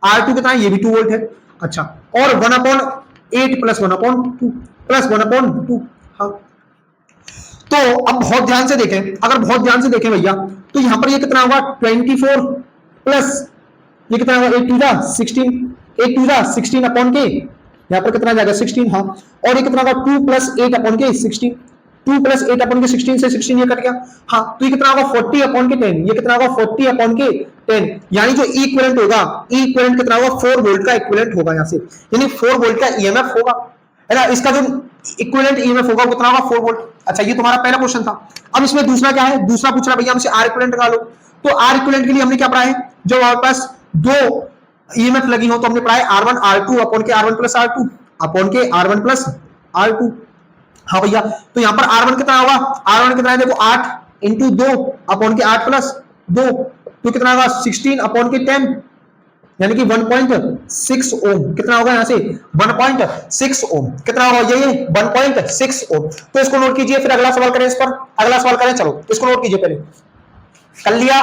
R2 कितना है, ये भी 2 वोल्ट है। अच्छा, और 1 upon 8 plus 1 upon 2 plus 1 upon 2। हाँ, तो अब बहुत ध्यान से देखें, अगर बहुत ध्यान से देखें भैया तो यहां पर ये कितना होगा 24 प्लस ये कितना होगा 8 टू द 16 अपॉन के, यहां पर कितना जाएगा 16, हाँ, और ये कितना होगा 2 प्लस 8 अपॉन के 16, 2 प्लस 8 अपॉन के 16 से 16 ये कट गया, हाँ, तो ये कितना होगा 40 अपॉन के 10, ये कितना होगा 40 अपॉन के 10, यानी जो E इक्विवेलेंट होगा, E इक्विवेलेंट कितना होगा 4 वोल्ट का इक्विवेलेंट होगा यहां से, यानी 4 वोल्ट का ईएमएफ होगा, है ना, इसका जो इक्विवेलेंट ईएमएफ होगा कितना होगा 4 वोल्ट। अच्छा, ये तुम्हारा पहला क्वेश्चन था। अब इसमें दूसरा क्या है, दूसरा पूछ रहा भैया हमसे R इक्विवेलेंट निकालो। तो R इक्विवेलेंट के लिए हमने क्या पढ़ा है, जो हमारे पास दो ईएमएफ लगी हो तो हमने पढ़ा है R1 R2 अपॉन के R1 प्लस R2 अपॉन के R1 प्लस R2। हाँ भैया, तो यहां पर R1 कितना होगा, R1 कितना है देखो 8 इंटू 2 अपॉन के 8 प्लस 2, तो कितना होगा 16 अपॉन के 10, यानी कि 1.6 ओम। कितना होगा यहाँ से 1.6 ओम। कितना होगा ये 1.6 ओम। तो इसको नोट कीजिए, फिर अगला सवाल करें। इस पर अगला सवाल करें, चलो इसको नोट कीजिए पहले। कर लिया,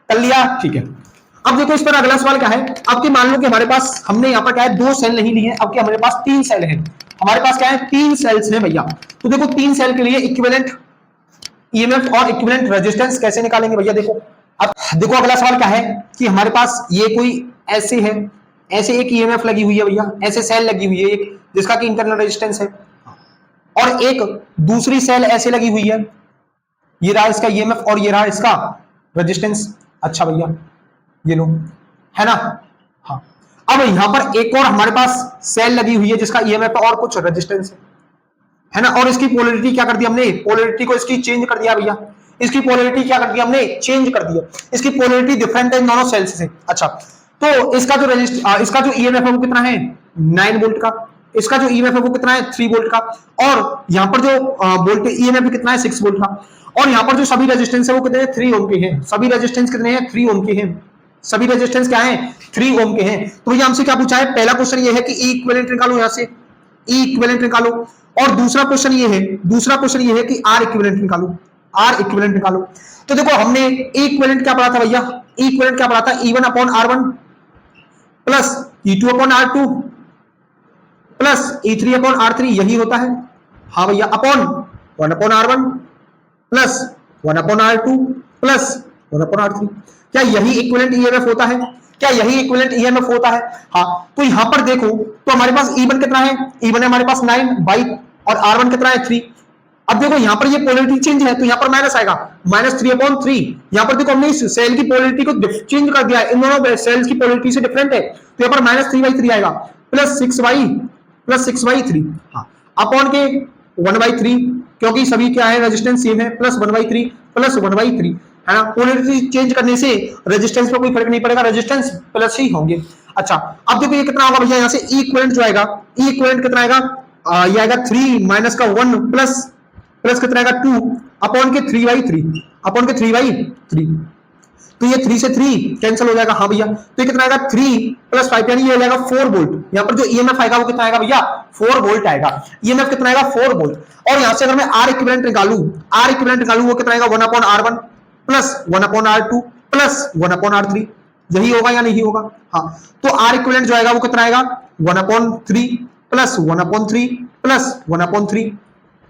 कर लिया, ठीक है। अब देखो इस पर अगला सवाल क्या है। अब की मान लो कि हमारे पास, हमने यहाँ पर क्या है 2 सेल नहीं लिए, अब कि हमारे पास 3 सेल है। हमारे पास क्या है 3 सेल्स है भैया। तो देखो 3 सेल के लिए इक्विवेलेंट ईएमएफ और इक्विवेलेंट रेजिस्टेंस कैसे निकालेंगे भैया। देखो अब देखो अगला सवाल क्या है कि हमारे पास ये कोई ऐसे है, ऐसे एक ईएमएफ लगी हुई है भैया, ऐसे सेल लगी हुई है एक, जिसका कि इंटरनल रेजिस्टेंस है, और एक दूसरी सेल ऐसे लगी हुई है, ये रहा इसका ईएमएफ और ये रहा इसका रेजिस्टेंस। अच्छा भैया ये लो, है ना। हाँ, अब यहां पर एक और हमारे पास सेल लगी हुई है जिसका ईएमएफ और कुछ रेजिस्टेंस है ना, और इसकी पोलैरिटी क्या कर दी हमने, पोलैरिटी को इसकी चेंज कर दिया भैया। इसकी पोलैरिटी क्या कर दिया हमने, चेंज कर दिया। इसकी पोलैरिटी डिफरेंट है इन दोनों सेल्स से। अच्छा, तो इसका जो इसका जो ईएमएफ है वो कितना है 9 वोल्ट का, इसका जो ईएमएफ है वो कितना है 3 वोल्ट का, और यहाँ पर जो वोल्टेज ईएमएफ कितना है 6 वोल्ट का, और यहाँ पर जो सभी रेजिस्टेंस है वो कितने हैं 3 ओम के हैं। सभी रेजिस्टेंस कितने हैं 3 ओम के हैं। सभी रेजिस्टेंस क्या है 3 ओम के हैं। तो भैया हमसे क्या पूछा है, पहला क्वेश्चन ये है कि ई इक्विवेलेंट निकालो, यहाँ से ई इक्विवेलेंट निकालो, और दूसरा क्वेश्चन ये है, दूसरा क्वेश्चन ये है कि आर इक्विवेलेंट निकालो, आर इक्विवेलेंट निकालो। तो देखो हमने ई इक्विवेलेंट क्या पढ़ा था भैया, ई इक्विवेलेंट क्या पढ़ा था, E1 upon R1 plus E2 upon R2 plus E3 upon R3, यही होता है। हाँ भैया, upon 1 upon R1 plus 1 upon R2 plus 1 upon R3। क्या यही इक्विवेलेंट ईएमएफ होता है, क्या यही इक्विवेलेंट ईएमएफ होता है। हाँ, तो यहां पर देखो तो हमारे पास E1 कितना है, E1 है हमारे पास 9 बाई, और R1 कितना है 3। अब देखो यहां पर ये पोलैरिटी चेंज है तो यहां पर माइनस आएगा, -3 अपॉन 3। यहां पर देखो हमने इस सेल की पोलैरिटी को चेंज कर दिया है, इन दोनों सेल्स की पोलैरिटी से डिफरेंट है, तो यहां पर -3/3 आएगा, प्लस 6/3। हाँ, अपॉन के 1/3, क्योंकि सभी क्या है रेजिस्टेंस सेम है, प्लस 1/3 प्लस 1/3, है ना। पोलैरिटी चेंज करने से रेजिस्टेंस पर कोई फर्क नहीं पड़ेगा, रेजिस्टेंस प्लस ही होंगे। अच्छा, अब देखो ये कितना होगा भैया, यहाँ से ई इक्विवेलेंट जो आएगा, ई इक्विवेलेंट कितना आएगा, ये आएगा 3 माइनस का 1 प्लस कितना आएगा 2 अपॉन के 3/3, अपॉन के 3/3। तो ये 3 से 3 कैंसिल हो जाएगा। हाँ भैया, तो ये कितना आएगा 3 प्लस 5, यानी ये हो जाएगा 4 वोल्ट। यहाँ पर जो ईएमएफ आएगा वो कितना आएगा भैया 4 वोल्ट आएगा। ईएमएफ कितना आएगा 4 वोल्ट। और यहाँ से अगर मैं आर इक्विवेलेंट निकालूं, आर इक्विवेलेंट निकालूं वो कितना आएगा 1 upon R1 plus 1 upon R2 plus 1 upon R3, यही होगा या नहीं होगा। हाँ, तो आर इक्विवेलेंट जो आएगा वो कितना आएगा 1/3 प्लस 1/3 प्लस 1/3।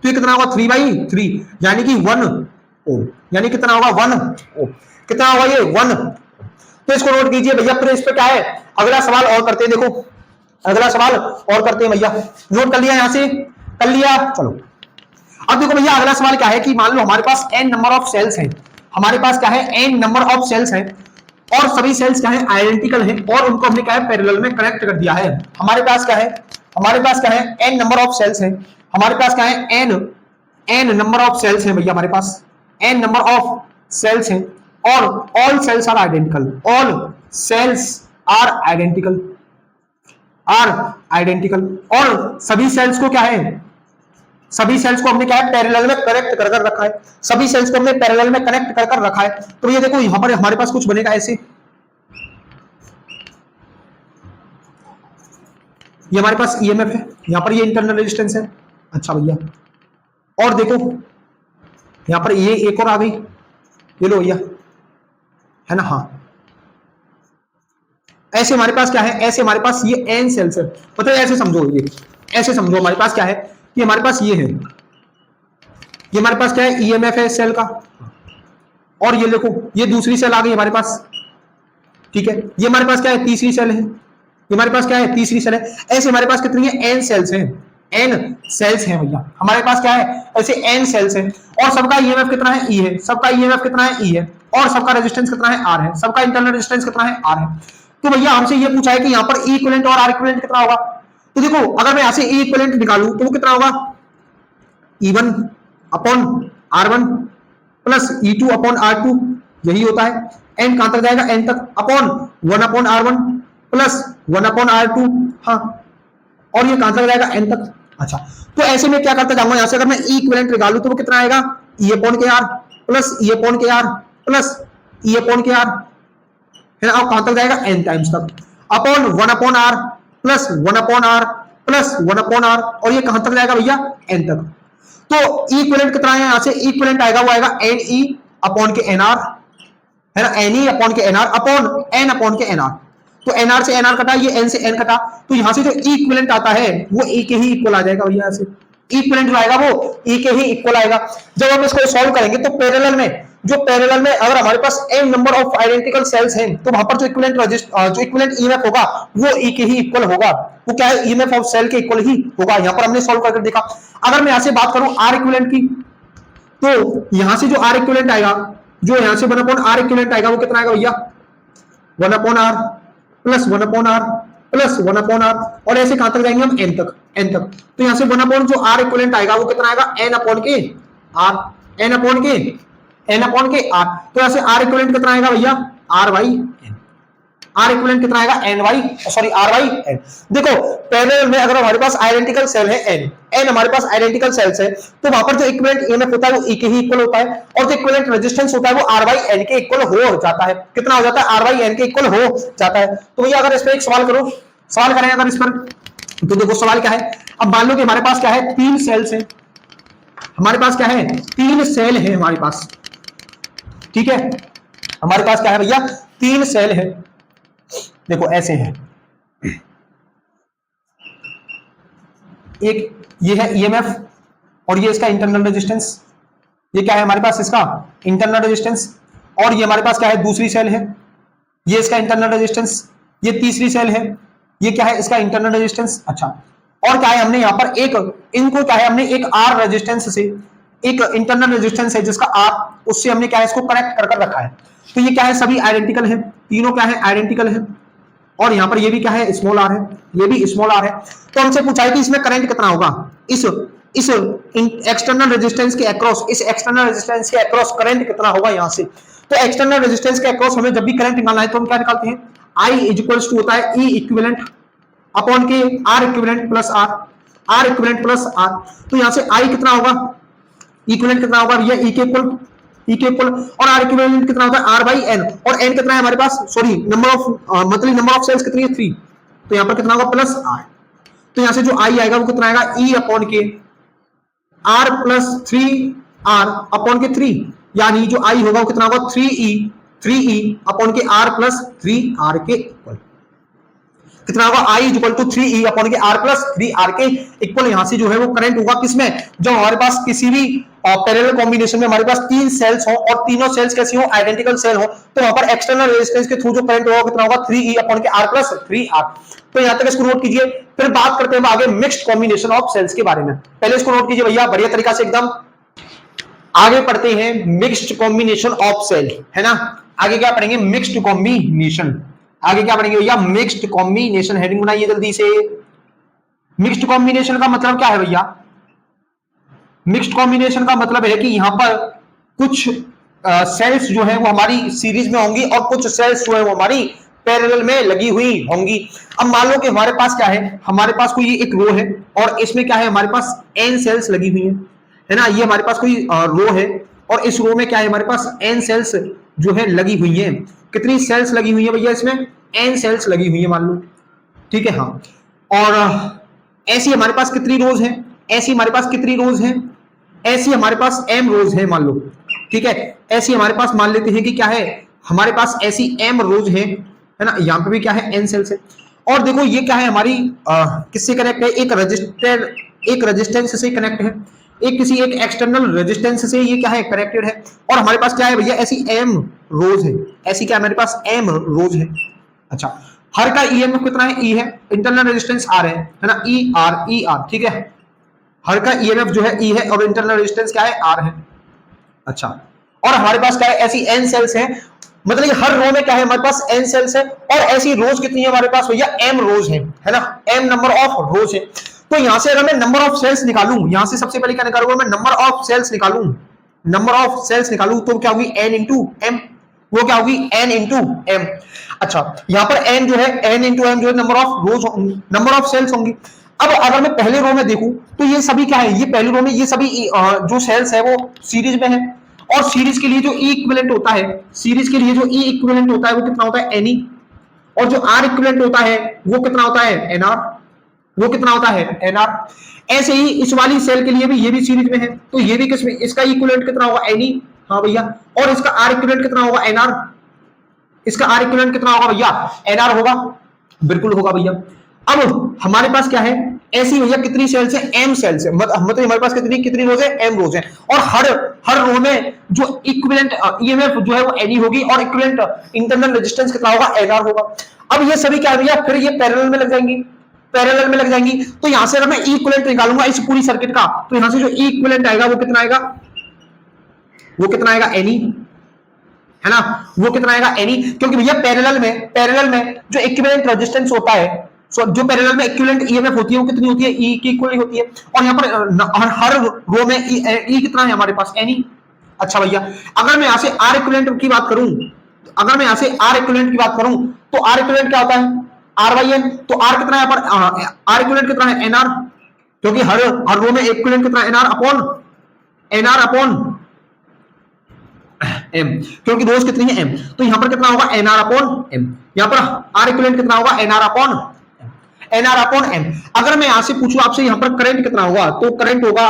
तो ये कितना होगा 3/3, यानी कि 1 ओम, यानी कितना होगा 1 ओम। कितना होगा ये 1। तो इसको नोट कीजिए भैया। फिर इस पे क्या है, अगला सवाल और करते हैं। देखो अगला सवाल और करते हैं भैया, नोट कर लिया यहां से, कर लिया। चलो अब देखो भैया अगला सवाल क्या है कि मान लो हमारे पास n नंबर ऑफ सेल्स हैं, हमारे पास क्या है n नंबर ऑफ सेल्स हैं, और सभी सेल्स क्या है आइडेंटिकल हैं, और उनको हमने क्या है पैरेलल में कनेक्ट कर दिया है। हमारे पास क्या है, हमारे पास क्या है n नंबर ऑफ सेल्स हैं, हमारे पास क्या है n नंबर ऑफ सेल्स हैं भैया, हमारे पास n नंबर ऑफ सेल्स हैं, और all cells are identical, all cells are identical, और सभी सेल्स को क्या है, सभी सेल्स को हमने क्या है पैरेलल में कनेक्ट कर रखा है, सभी सेल्स को हमने पैरेलल में कनेक्ट कर रखा है। तो ये देखो यहां पर हमारे पास कुछ बनेगा ऐसे, ये हमारे पास ईएमएफ है, यहां पर ये इंटरनल रेजिस्टेंस है। अच्छा भैया, और देखो यहां पर ये एक और आ गई, ये लो भैया, है ना। हाँ, ऐसे हमारे पास क्या है, ऐसे हमारे पास ये एन सेल्स है, मतलब ऐसे समझो, ये ऐसे समझो हमारे पास क्या है कि हमारे पास ये है, ये हमारे पास क्या है ईएमएफ है सेल का, और ये देखो ये दूसरी सेल आ गई हमारे पास, ठीक है। ये हमारे पास क्या है तीसरी सेल है, ये हमारे पास क्या है तीसरी सेल है। ऐसे हमारे पास कितनी है एन सेल्स हैं, एन सेल्स हैं भैया, हमारे पास क्या है ऐसे एन सेल्स हैं, और सबका ईएमएफ कितना है ई है, सबका ईएमएफ कितना है ई है, और सबका रेजिस्टेंस कितना है आर है, सबका इंटरनल रेजिस्टेंस कितना है आर है। तो भैया हमसे ये पूछा है कि यहाँ पर ई इक्विवेलेंट और आर इक्विवेलेंट कितना होगा। तो देखो अगर मैं यहाँ से ई इक्विवेलेंट निकालूं तो वो कितना होगा E1 upon R1 plus E2 upon R2, यही होता है। एन कहां तक जाएगा एन तक, upon 1 upon R1 plus 1 upon R2, हाँ, और ये कहां तक जाएगा एन तक। अच्छा, तो ऐसे में क्या करता जाऊंगा, यहां से अगर मैं ई इक्विवेलेंट निकालूं तो वो कितना आएगा E अपॉन के आर प्लस E अपॉन के आर प्लस E अपॉन के आर, है ना, कहां तक जाएगा एन टाइम्स तक। Upon 1/r plus 1/r plus 1/r, और ये कहां तक जाएगा भैया, n तक। तो इक्विवेलेंट कितना है यहां से, इक्विवेलेंट आएगा वो आएगा NE अपॉन के NR, है ना, NE अपॉन के NR अपॉन N अपॉन के NR। तो NR से NR कटा, ये N से N कटा, तो यहां से जो इक्विवेलेंट आता है वो E के ही इक्वल आ जाएगा भैया। से इक्विवेलेंट जो आएगा वो E के ही इक्वल आएगा। जब हम इसको सॉल्व करेंगे तो पैरेलल में अगर हमारे पास n number of identical sales हैं तो वहां पर जो इक्विवेलेंट ईएमएफ होगा वो E के ही इक्वल होगा। वो क्या है, ईएमएफ ऑफ सेल के इक्वल ही होगा। यहां पर हमने सॉल्व करके देखा। अगर मैं यहां से बात करूं R इक्विवेलेंट की, तो यहां से जो R इक्विवेलेंट आएगा, जो यहां से 1/r इक्विवेलेंट आएगा वो कितना आएगा भैया, 1/r plus 1/r plus 1/r, और ऐसे कहां तक जाएंगे हम, n तक। तो यहां से 1/r जो R इक्विवेलेंट आएगा वो कितना आएगा, n अपॉन के r। तो यहां से R इक्विवेलेंट कितना आएगा भैया, R इक्विवेलेंट कितना आएगा, R बाई n। देखो पैरेलल में अगर हमारे पास आइडेंटिकल सेल है n हमारे पास आइडेंटिकल सेल्स है, तो वहां पर जो इक्विवेलेंट ईएमएफ होता है वो E के ही इक्वल होता है, और जो इक्विवेलेंट रेजिस्टेंस होता है वो R बाई n के इक्वल हो जाता है। कितना हो जाता है, R बाई n के इक्वल हो जाता है। तो भैया अगर इस पर एक सवाल करें अगर इस पर, तो देखो सवाल क्या है। अब मान लो कि हमारे पास क्या है, 3 सेल्स है, हमारे पास क्या है, 3 सेल है हमारे पास, ठीक है। हमारे पास क्या है भैया, 3 सेल है। देखो ऐसे हैं, एक ये है ईएमएफ और ये इसका इंटरनल रेजिस्टेंस, ये क्या है हमारे पास, इसका इंटरनल रेजिस्टेंस, और ये हमारे पास क्या है, दूसरी सेल है, ये इसका इंटरनल रेजिस्टेंस, ये तीसरी सेल है, ये क्या है, इसका इंटरनल रेजिस्टेंस। अच्छा, और क्या है, हमने यहां पर इनको क्या है, हमने एक R रेजिस्टेंस से, एक इंटरनल रेजिस्टेंस है जिसका R, उससे हमने क्या है, इसको कनेक्ट कर रखा है। तो ये क्या है, सभी आइडेंटिकल है, तीनों क्या है, आइडेंटिकल है, और यहां पर ये भी क्या है, स्मॉल r है, ये भी स्मॉल r है। तो हमसे पूछा है कि इसमें करंट कितना होगा, इस एक्सटर्नल रेजिस्टेंस के अक्रॉस, इस एक्सटर्नल रेजिस्टेंस के अक्रॉस करंट कितना होगा यहां से। तो एक्सटर्नल रेजिस्टेंस के अक्रॉस हमें जब भी करंट निकालना है तो हम क्या निकालते हैं, I इज इक्वल्स टू होता है E इक्विवेलेंट अपॉन के R equivalent plus R equivalent plus R। तो यहां से I कितना होगा, इक्विवेलेंट कितना होगा, ये E के इक्वल, और R इक्विवेलेंट कितना होता है, R बाई n, और n कितना है हमारे पास, सॉरी नंबर ऑफ सेल्स कितनी है, 3। तो यहां पर कितना होगा, प्लस R। तो यहां से जो I आएगा वो कितना आएगा, E अपॉन के R प्लस 3R अपॉन के 3, यानी जो I होगा वो कितना होगा, 3E अपॉन के R प्लस 3R के इक्वल। कितना होगा, I is equal to 3E upon के R प्लस 3R के इक्वल। यहां से जो है वो करंट होगा किसमें, जब हमारे पास किसी भी पैरेलल कॉम्बिनेशन में हमारे पास 3 सेल्स हो और तीनों सेल्स कैसी हो, आइडेंटिकल सेल हो, तो वहां पर एक्सटर्नल रेजिस्टेंस के थ्रू जो करंट होगा कितना होगा, 3E अपॉन के R प्लस 3R। तो यहां तक इसको नोट कीजिए। फिर बात करते हैं आगे मिक्स्ड कॉम्बिनेशन ऑफ सेल्स के बारे में। पहले इसको नोट कीजिए भैया बढ़िया तरीका से एकदम। आगे पढ़ते हैं मिक्स्ड कॉम्बिनेशन ऑफ सेल, है ना। आगे क्या पढ़ेंगे, मिक्स्ड कॉम्बिनेशन। आगे क्या पढ़ेंगे भैया, मिक्स्ड कॉम्बिनेशन। हेडिंग बनाइए जल्दी से। मिक्स्ड कॉम्बिनेशन का मतलब क्या है भैया, मिक्स्ड कॉम्बिनेशन का मतलब है कि यहां पर कुछ सेल्स जो है वो हमारी सीरीज में होंगी और कुछ सेल्स जो है वो हमारी पैरेलल में लगी हुई होंगी। अब मान लो कि हमारे पास क्या है, हमारे पास कोई एक रो है और इसमें क्या है, हमारे पास n सेल्स लगी हुई है ना। ये हमारे पास कोई रो है और इस रो में क्या है, हमारे पास n सेल्स जो है लगी हुई है। कितनी सेल्स लगी हुई है भैया, इसमें n सेल्स लगी हुई है मान लो, ठीक है। हाँ, और ऐसी हमारे पास कितनी रोज है, ऐसी हमारे पास कितनी रोज है, ऐसी हमारे पास m रोज है मान लो, ठीक है। ऐसी हमारे पास मान लेते हैं कि क्या है, हमारे पास ऐसी m रोज है ना। यहाँ पे भी क्या है, n सेल्स है। और देखो ये क्या है, हमारी किससे कनेक्ट है, एक रेजिस्टेंस से कनेक्ट है, एक एक्सटर्नल रेजिस्टेंस से ये क्या है, कनेक्टेड है। और हमारे पास क्या है भैया, ऐसी m रोज है, ऐसी क्या हमारे पास m रोज है। अच्छा, हर का ईएमएफ कितना है, E है, इंटरनल रेजिस्टेंस R है ना, E R, ठीक है। हर का ईएमएफ जो है E है और इंटरनल रेजिस्टेंस क्या है, R है। अच्छा, और हमारे पास क्या है, ऐसी n सेल्स है, मतलब हर रो में क्या है, हमारे पास n सेल्स है। और ऐसी रोज कितनी है हमारे पास भैया, m रोज है ना, m नंबर ऑफ रोज है। तो यहां से अगर मैं नंबर ऑफ सेल्स निकालूं, यहां से सबसे पहले क्या निकालूंगा मैं, नंबर ऑफ सेल्स निकालूं, तो क्या होगी, n इंटू m, वो क्या होगी, n इंटू m। अच्छा, यहां पर n जो है, n इंटू m जो है number of rows, number of cells होंगी। अब अगर मैं पहले रो में देखूं तो ये सभी क्या है, ये पहली रो में ये सभी जो सेल्स है वो सीरीज में है। और सीरीज के लिए जो E इक्विवेलेंट होता है, सीरीज के लिए जो E इक्विवेलेंट होता है वो कितना होता है, Ne। और जो आर इक्विवेलेंट होता है वो कितना होता है एनआर, वो कितना होता है एनआर। ऐसे ही इस वाली सेल के लिए भी ये भी सीरीज में है, तो ये भी किसमें, इसका इक्विवेलेंट कितना होगा एनई, हाँ भैया, और इसका आर इक्विवेलेंट कितना होगा एनआर, इसका आर इक्विवेलेंट कितना होगा भैया एनआर होगा, बिल्कुल होगा भैया। अब हमारे पास क्या है, ऐसी भैया कितनी सेल्स है, एम सेल्स है, मतलब हमारे पास कितनी कितनी रोज है, एम रोज है, और हर हर रो में जो इक्विवेलेंट ईएमएफ जो है वो एनई होगी और इक्विवेलेंट इंटरनल रेजिस्टेंस कितना होगा एनआर होगा। अब ये सभी क्या है भैया, फिर ये पैरेलल में लग जाएंगी, पैरेलल में लग जाएंगी। तो यहां से अगर मैं इक्विवेलेंट निकालूंगा इस पूरी सर्किट का, तो यहां से जो इक्विवेलेंट आएगा वो कितना आएगा, वो कितना आएगा एनई, है ना, वो कितना आएगा एनी, क्योंकि भैया पैरेलल में जो इक्विवेलेंट रेजिस्टेंस होता है, जो पैरेलल में इक्विवेलेंट ईएमएफ होती है वो कितनी होती है, ई की इक्वल होती है, और यहाँ पर हर रो में ई कितना है हमारे पास एनी। अच्छा भैया, अगर मैं यहां से आर इक्विवेलेंट की बात करूं, अगर मैं यहां से आर इक्विवेलेंट की बात करूं, तो आर इक्विवेलेंट क्या होता है आर बाई एन, तो आर कितना है, पर आर इक्विवेलेंट कितना है एनआर, क्योंकि हर रो में इक्विवेलेंट कितना एनआर अपॉन एम, क्योंकि रोज कितनी है एम, तो यहां पर कितना होगा एनआर अपॉन एम, यहां पर आर इक्विवेलेंट कितना होगा एनआर अपॉन एम। अगर मैं यहां से पूछूं आपसे यहां पर करंट कितना होगा, तो करंट होगा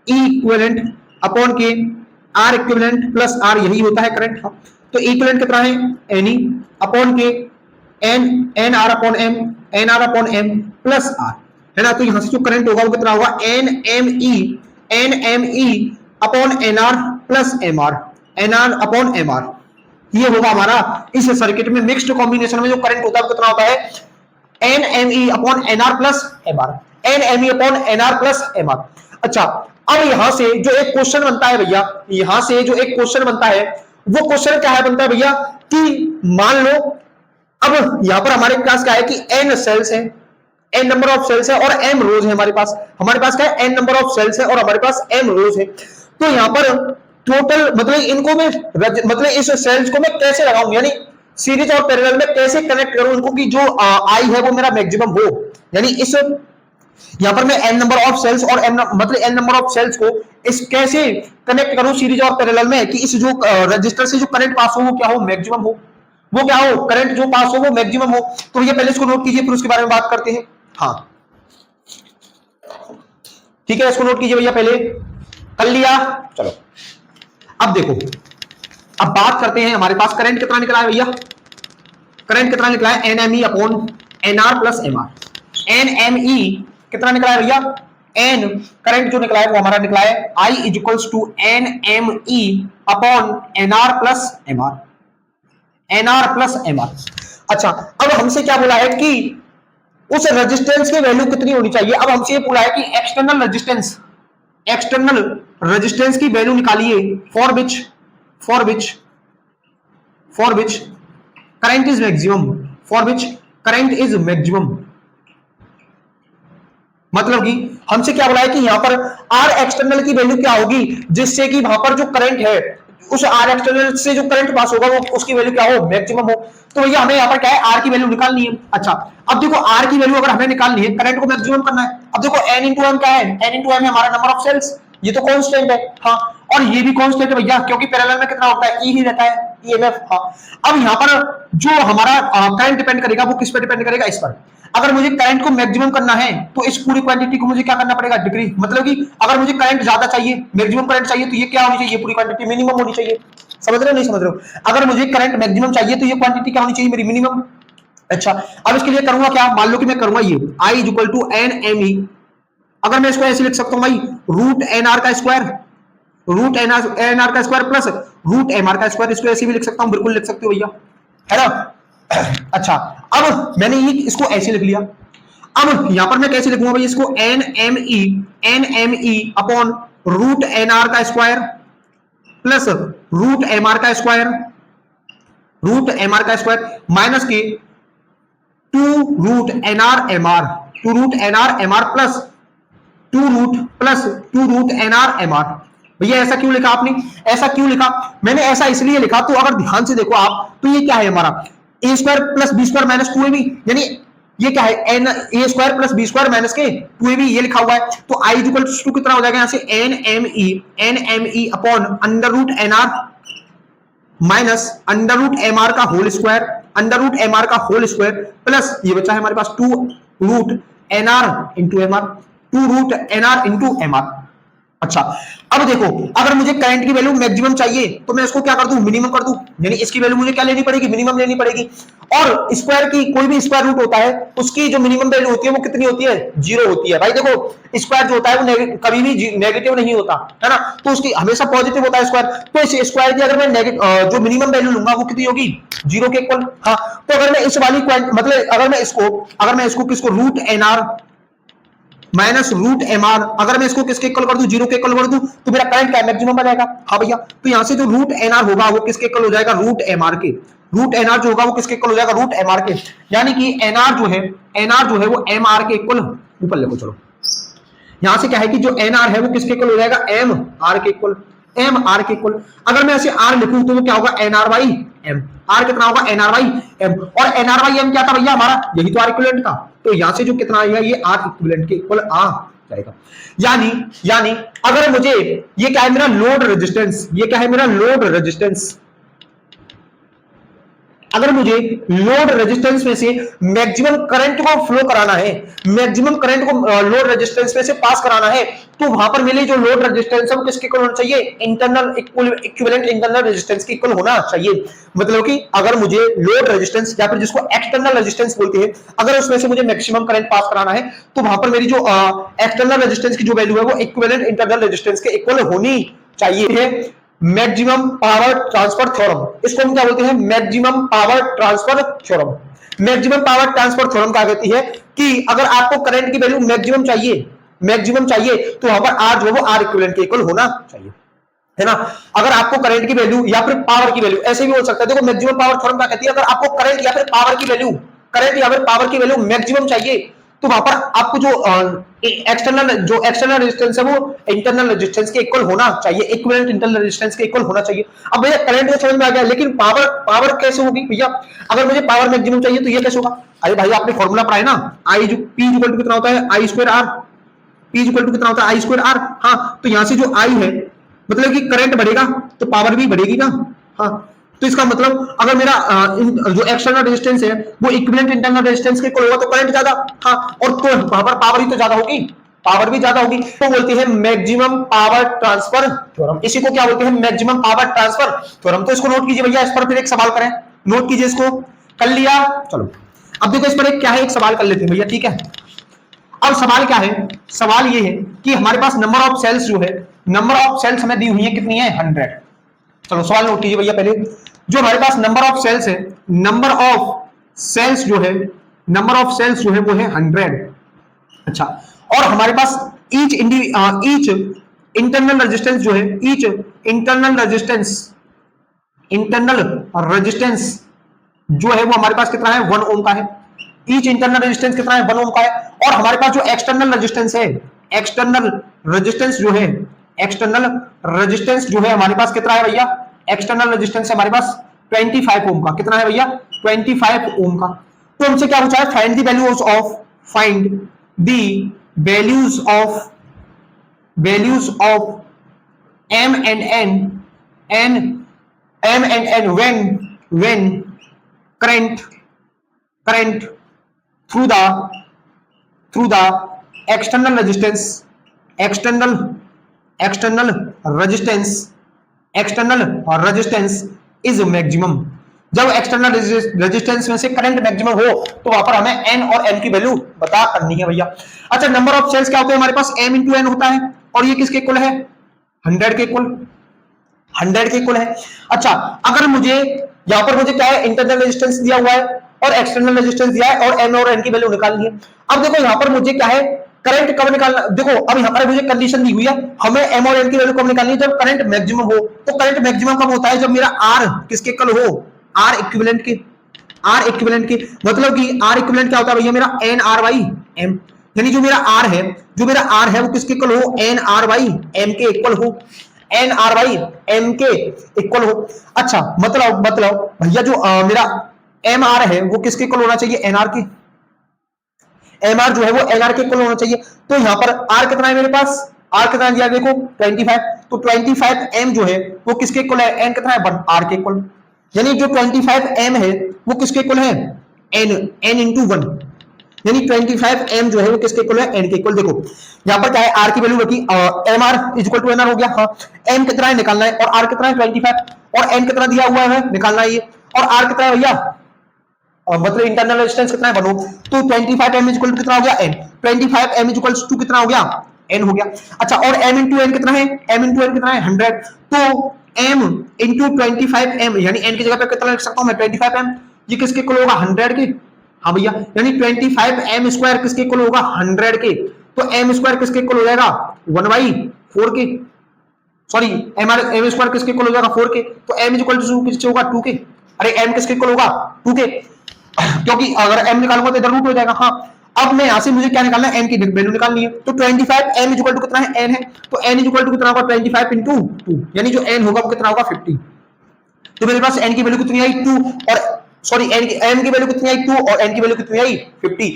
ई इक्विवेलेंट अपॉन के, आर इक्विवेलेंट प्लस आर, यही होता है करंट। तो इक्विवेलेंट कितना है एनई अपॉन के N R upon M plus R, है ना। तो यहां से जो करंट होगा वो कितना होगा N M E upon N R plus M R, NR upon MR, ये होगा हमारा इस सर्किट में मिक्स्ड कॉम्बिनेशन में जो करंट होता है कितना होता है NME upon NR plus MR, NME upon NR plus MR. अच्छा, अब यहां से जो एक क्वेश्चन बनता है भैया, यहां से जो एक क्वेश्चन बनता है वो क्वेश्चन क्या है बनता है भैया, कि मान लो अब यहां पर हमारे पास क्या है कि एन सेल्स है, एन नंबर ऑफ सेल्स है और एम रोज है हमारे पास क्या है एन नंबर ऑफ सेल्स है और हमारे पास एम रोज है। तो यहां पर टोटल मतलब इनको मैं मतलब इस सेल्स को मैं कैसे लगाऊं, यानी सीरीज और पैरेलल में कैसे कनेक्ट करूं इनको कि जो आई है वो मेरा मैक्सिमम हो, यानी इस यहां पर मैं एन नंबर ऑफ सेल्स और एम मतलब एन नंबर ऑफ सेल्स को इस कैसे कनेक्ट करूं सीरीज और पैरेलल में कि इस जो रजिस्टर से जो करंट पास हो वो क्या हो मैक्सिमम हो, वो क्या हो करंट जो पास हो वो मैक्सिमम हो। तो ये पहले इसको नोट कीजिए फिर उसके बारे में बात करते हैं। हाँ ठीक है, इसको नोट कीजिए भैया, पहले कर लिया, चलो अब देखो, अब बात करते हैं हमारे पास करंट कितना निकला है भैया, करंट कितना निकला है NME upon NR plus MR. NME कितना निकला है भैया, एन करंट जो निकला है वो हमारा निकला है I is equals to NME upon NR plus MR, NR plus MR. अच्छा, अब हमसे क्या बोला है कि उस रेजिस्टेंस की वैल्यू कितनी होनी चाहिए। अब हमसे ये बोला है कि एक्सटर्नल रेजिस्टेंस की वैल्यू निकालिए for which current is maximum, मतलब कि हमसे क्या बोला है कि यहां पर आर एक्सटर्नल की वैल्यू क्या होगी जिससे कि वहां पर जो करंट है उस आर एक्सटर्नल से जो करंट पास होगा वो उसकी वैल्यू क्या हो मैक्सिमम हो। तो भैया हमें यहाँ पर क्या है आर की वैल्यू निकालनी है। अच्छा, अब देखो आर की वैल्यू अगर हमें निकालनी है करंट को मैक्सिमम करना है, अब देखो एन इंटू एम क्या है, एन इंटू एम है हमारा नंबर ऑफ सेल्स, ये तो कांस्टेंट है, हाँ, और ये भी कांस्टेंट है भैया क्योंकि पैरेलल में कितना होता है ई ही रहता है ईएमएफ। हाँ, अब यहाँ पर जो हमारा करंट डिपेंड करेगा वो किस पर डिपेंड करेगा, इस पर। अगर मुझे करंट को मैक्सिमम करना है तो इस पूरी क्वांटिटी को मुझे क्या करना पड़ेगा डिक्रीज, मतलब कि अगर मुझे करंट ज्यादा चाहिए मैक्सिमम करंट चाहिए तो ये क्या होनी चाहिए पूरी क्वांटिटी मिनिमम होनी चाहिए। समझ रहे हो नहीं समझ रहे हो, अगर मुझे करंट मैक्सिमम चाहिए तो ये क्वांटिटी क्या होनी चाहिए मेरी मिनिमम। अच्छा, अब इसके लिए करूंगा क्या, मान लो कि मैं करूंगा ये I is equal to N M E, अगर मैं इसको ऐसे लिख सकता हूं भाई रूट एन आर का स्क्वायर, रूट एन आर का square plus root M R का स्क्वायर, इसको ऐसे भी लिख सकता हूं, बिल्कुल लिख सकते हो भैया, है ना। अच्छा, अब मैंने ये इसको ऐसे लिख लिया, अब यहां पर मैं कैसे लिखूंगा भाई इसको N M E upon root N R का square plus root M R का स्क्वायर, माइनस के two root N R M R plus two root N R M R. भैया ऐसा क्यों लिखा आपने, ऐसा क्यों लिखा, मैंने ऐसा इसलिए लिखा, तो अगर ध्यान से देखो आप तो ये क्या है हमारा A square plus B square minus two A B, यानी ये क्या है एन A square plus B square minus के टू ए बी, ये लिखा हुआ है। तो आई इक्वल टू कितना हो जाएगा यहाँ से N M E upon under root N R minus under root M R का whole square, under root M R का होल स्क्वायर प्लस ये बचा है हमारे पास 2 root N R into M R, 2 root N R into M R. अच्छा, अब देखो अगर मुझे करंट की वैल्यू मैक्सिमम चाहिए तो मैं इसको क्या कर दूं, मिनिमम कर दूं, यानी इसकी वैल्यू मुझे क्या लेनी पड़ेगी, मिनिमम लेनी पड़ेगी। और स्क्वायर की कोई भी स्क्वायर रूट होता है उसकी जो मिनिमम वैल्यू होती है वो कितनी होती है, 0 होती है। भाई देखो स्क्वायर जो होता है वो कभी भी नेगेटिव नहीं होता है ना, तो उसकी हमेशा पॉजिटिव होता है स्क्वायर। तो इस स्क्वायर की अगर मैं जो मिनिमम वैल्यू लूंगा वो कितनी होगी, 0 के इक्वल। हाँ, तो अगर मैं इस वाली मतलब अगर मैं इसको किसको root N R minus root M R, अगर मैं इसको किसके इक्वल कर दूं, 0 के इक्वल कर दूं, तो मेरा करंट क्या मैक्सिमम आ जाएगा। हाँ भैया, तो यहां से जो रूट एन आर होगा वो किसके इक्वल हो जाएगा, रूट एम आर के। रूट एन आर जो होगा वो किसके इक्वल हो जाएगा, रूट एम आर के। यानी कि एन आर जो है वो एम आर के इक्वल, ऊपर लिखो चलो, यहां से क्या है कि जो एन आर है वो किसके इक्वल हो जाएगा, एम आर के इक्वल, एम आर के इक्वल। अगर मैं ऐसे आर लिखूं तो वो क्या होगा, N R by M. R कितना होगा, एन आर बाई एम, और एन आर बाई एम क्या था भैया हमारा, यही तो आर इक्विवेलेंट था। तो यहां से जो कितना आएगा, ये आर इक्विवेलेंट के इक्वल आ जाएगा। यानी अगर मुझे, ये क्या है मेरा लोड रेजिस्टेंस, ये क्या है मेरा लोड रेजिस्टेंस, अगर मुझे लोड रेजिस्टेंस में से मैक्सिमम करंट को फ्लो कराना है, मैक्सिमम करंट को लोड रेजिस्टेंस में से पास कराना है, तो वहां पर मेरे जो लोड रेजिस्टेंस है वो किसके इक्वल होना चाहिए, इंटरनल इक्विवेलेंट इंटरनल रेजिस्टेंस के इक्वल होना चाहिए। मतलब कि अगर मुझे लोड रेजिस्टेंस या फिर जिसको एक्सटर्नल रेजिस्टेंस बोलते हैं, अगर उसमें से मुझे मैक्सिमम करंट पास कराना है, तो वहां पर मेरी जो एक्सटर्नल रेजिस्टेंस की जो वैल्यू है वो इक्विवेलेंट इंटरनल रेजिस्टेंस के इक्वल होनी चाहिए। मैक्सिमम पावर ट्रांसफर थ्योरम, इसको हम क्या बोलते हैं, maximum power transfer theorem. Maximum power transfer theorem क्या कहती है कि अगर आपको करंट की वैल्यू मैक्सिमम चाहिए तो वहां पर आर जो है वो आर इक्विवेलेंट के इक्वल होना चाहिए, है ना। अगर आपको करंट की वैल्यू या फिर पावर की वैल्यू, ऐसे भी हो सकता है, देखो मैक्सिमम पावर थ्योरम क्या कहती है, अगर आपको करंट या फिर पावर की वैल्यू मैक्सिमम चाहिए, तो वहां पर आपको जो एक्सटर्नल रेजिस्टेंस है वो इंटरनल रेजिस्टेंस के इक्वल होना चाहिए, इक्विवेलेंट इंटरनल रेजिस्टेंस के इक्वल होना चाहिए। अब भैया करंट तो समझ में आ गया, लेकिन पावर कैसे होगी भैया, अगर मुझे पावर मैक्सिमम चाहिए तो ये कैसे होगा। अरे भाई आपने फॉर्मूला पढ़ा है ना, आई जो पी इक्वल टू कितना होता है, I square R, P equal to कितना होता है, आई स्क्वायर आर। हाँ, तो यहां से जो आई है मतलब कि करंट बढ़ेगा तो पावर भी बढ़ेगी ना। हाँ, तो इसका मतलब अगर मेरा जो एक्सटर्नल रेजिस्टेंस है वो इक्विवेलेंट इंटरनल रेजिस्टेंस के इक्वल होगा तो करंट ज्यादा, हाँ, और तो वहां पर पावर ही तो ज्यादा होगी, पावर भी ज्यादा होगी। तो बोलते हैं मैक्सिमम पावर ट्रांसफर थ्योरम, इसी को क्या बोलते हैं, मैक्सिमम पावर ट्रांसफर थ्योरम। तो इसको नोट कीजिए भैया, इस पर फिर एक सवाल करें, नोट कीजिए इसको, कर लिया। चलो अब देखो इस पर एक क्या है, एक सवाल कर लेते हैं भैया, ठीक है। अब सवाल क्या है, सवाल ये है कि हमारे पास नंबर ऑफ सेल्स जो है, नंबर ऑफ सेल्स हमें दी हुई है कितनी है, 100। चलो सवाल नोट कीजिए भैया, पहले जो हमारे पास नंबर ऑफ सेल्स है, नंबर ऑफ सेल्स जो है, नंबर ऑफ सेल्स जो है वो है 100। अच्छा, और हमारे पास ईच इंटरनल रेजिस्टेंस जो है, ईच इंटरनल रेजिस्टेंस जो है वो हमारे पास कितना है, 1 ओम का है। ईच इंटरनल रेजिस्टेंस कितना है, 1 ओम का है। और हमारे पास जो एक्सटर्नल रेजिस्टेंस है, एक्सटर्नल रेजिस्टेंस जो है, एक्सटर्नल रेजिस्टेंस जो है हमारे पास कितना है भैया, एक्सटर्नल रेजिस्टेंस है हमारे पास 25 ओम का। कितना है भैया, 25 ओम का। तो हमसे क्या पूछा है, find the values of, find the values of m and n when current through the external resistance is maximum। जब एक्सटर्नल रेजिस्टेंस में से करंट मैक्सिमम हो तो वहां पर हमें n और m की वैल्यू बता करनी है भैया। अच्छा, नंबर ऑफ सेल्स क्या होते हैं हमारे पास, m इंटू n होता है, और ये किसके इक्वल है, 100 के इक्वल, 100 के इक्वल है। अच्छा, अगर मुझे यहां पर मुझे क्या है, इंटरनल रेजिस्टेंस दिया हुआ है और एक्सटर्नल रेजिस्टेंस दिया है, और m और n की वैल्यू निकालनी है। अब देखो यहां पर मुझे क्या है, करंट कब निकालना, देखो अब यहां पर मुझे कंडीशन दी हुई है, हमें m और n की वैल्यू कब निकालनी है, जब करंट मैक्सिमम हो। तो करंट मैक्सिमम कब होता है, जब मेरा r किसके इक्वल हो, r इक्विवेलेंट के, r इक्विवेलेंट के। मतलब कि r इक्विवेलेंट क्या होता है भैया, मेरा n r बाई m, यानी जो मेरा r है वो किसके इक्वल हो, n r बाई m के इक्वल हो, n r बाई m के इक्वल हो। अच्छा, मतलब भैया जो मेरा एम आर है वो किसके इक्वल होना चाहिए, एन आर के, एम आर जो है वो एन आर के इक्वल होना चाहिए। तो यहां पर आर कितना है मेरे पास, आर कितना दिया देखो 25, तो 25 एम जो है वो किसके इक्वल है, एन कितना है 1 आर के इक्वल। यानी जो 25m है वो किसके इक्वल है, n इंटू 1, यानी 25m जो है वो किसके इक्वल है, n के इक्वल। देखो यहां पर क्या है, r की वैल्यू रखी, mr is equal to nr हो गया। हाँ, m कितना है निकालना है, और r कितना है 25, और n कितना दिया हुआ है निकालना है ये, और r कितना है भैया, मतलब इंटरनल रेजिस्टेंस कितना है 1 ओम। तो 25m इज इक्वल टू कितना हो गया, n। 25m is equal to कितना हो गया, n हो गया। अच्छा, और m इंटू n कितना है, m इंटू n कितना है 100। तो m इंटू 25m, यानी n की जगह पे कितना लिख सकता हूं मैं 25m, ये किसके इक्वल होगा 100 के। हाँ भैया, यानी 25m स्क्वायर किसके इक्वल होगा 100 के। तो m स्क्वायर किसके इक्वल हो जाएगा 1/4 के, सॉरी m स्क्वायर किसके इक्वल हो जाएगा 4 के। तो m इज इक्वल टू किसके होगा 2 के। अरे m किसके इक्वल होगा 2 के, क्योंकि अगर m निकालूंगा तो इधर रूट हो जाएगा। हाँ, अब मैं यहां से मुझे क्या निकालना है, n की वैल्यू निकालनी है। तो 25m इज इक्वल टू कितना है, n है, तो n इज इक्वल टू कितना होगा 25 इंटू 2, यानी जो n होगा वो कितना होगा 50। तो मेरे पास n की वैल्यू कितनी आई 2, और सॉरी n की वैल्यू कितनी आई 2 और n की वैल्यू कितनी आई 50।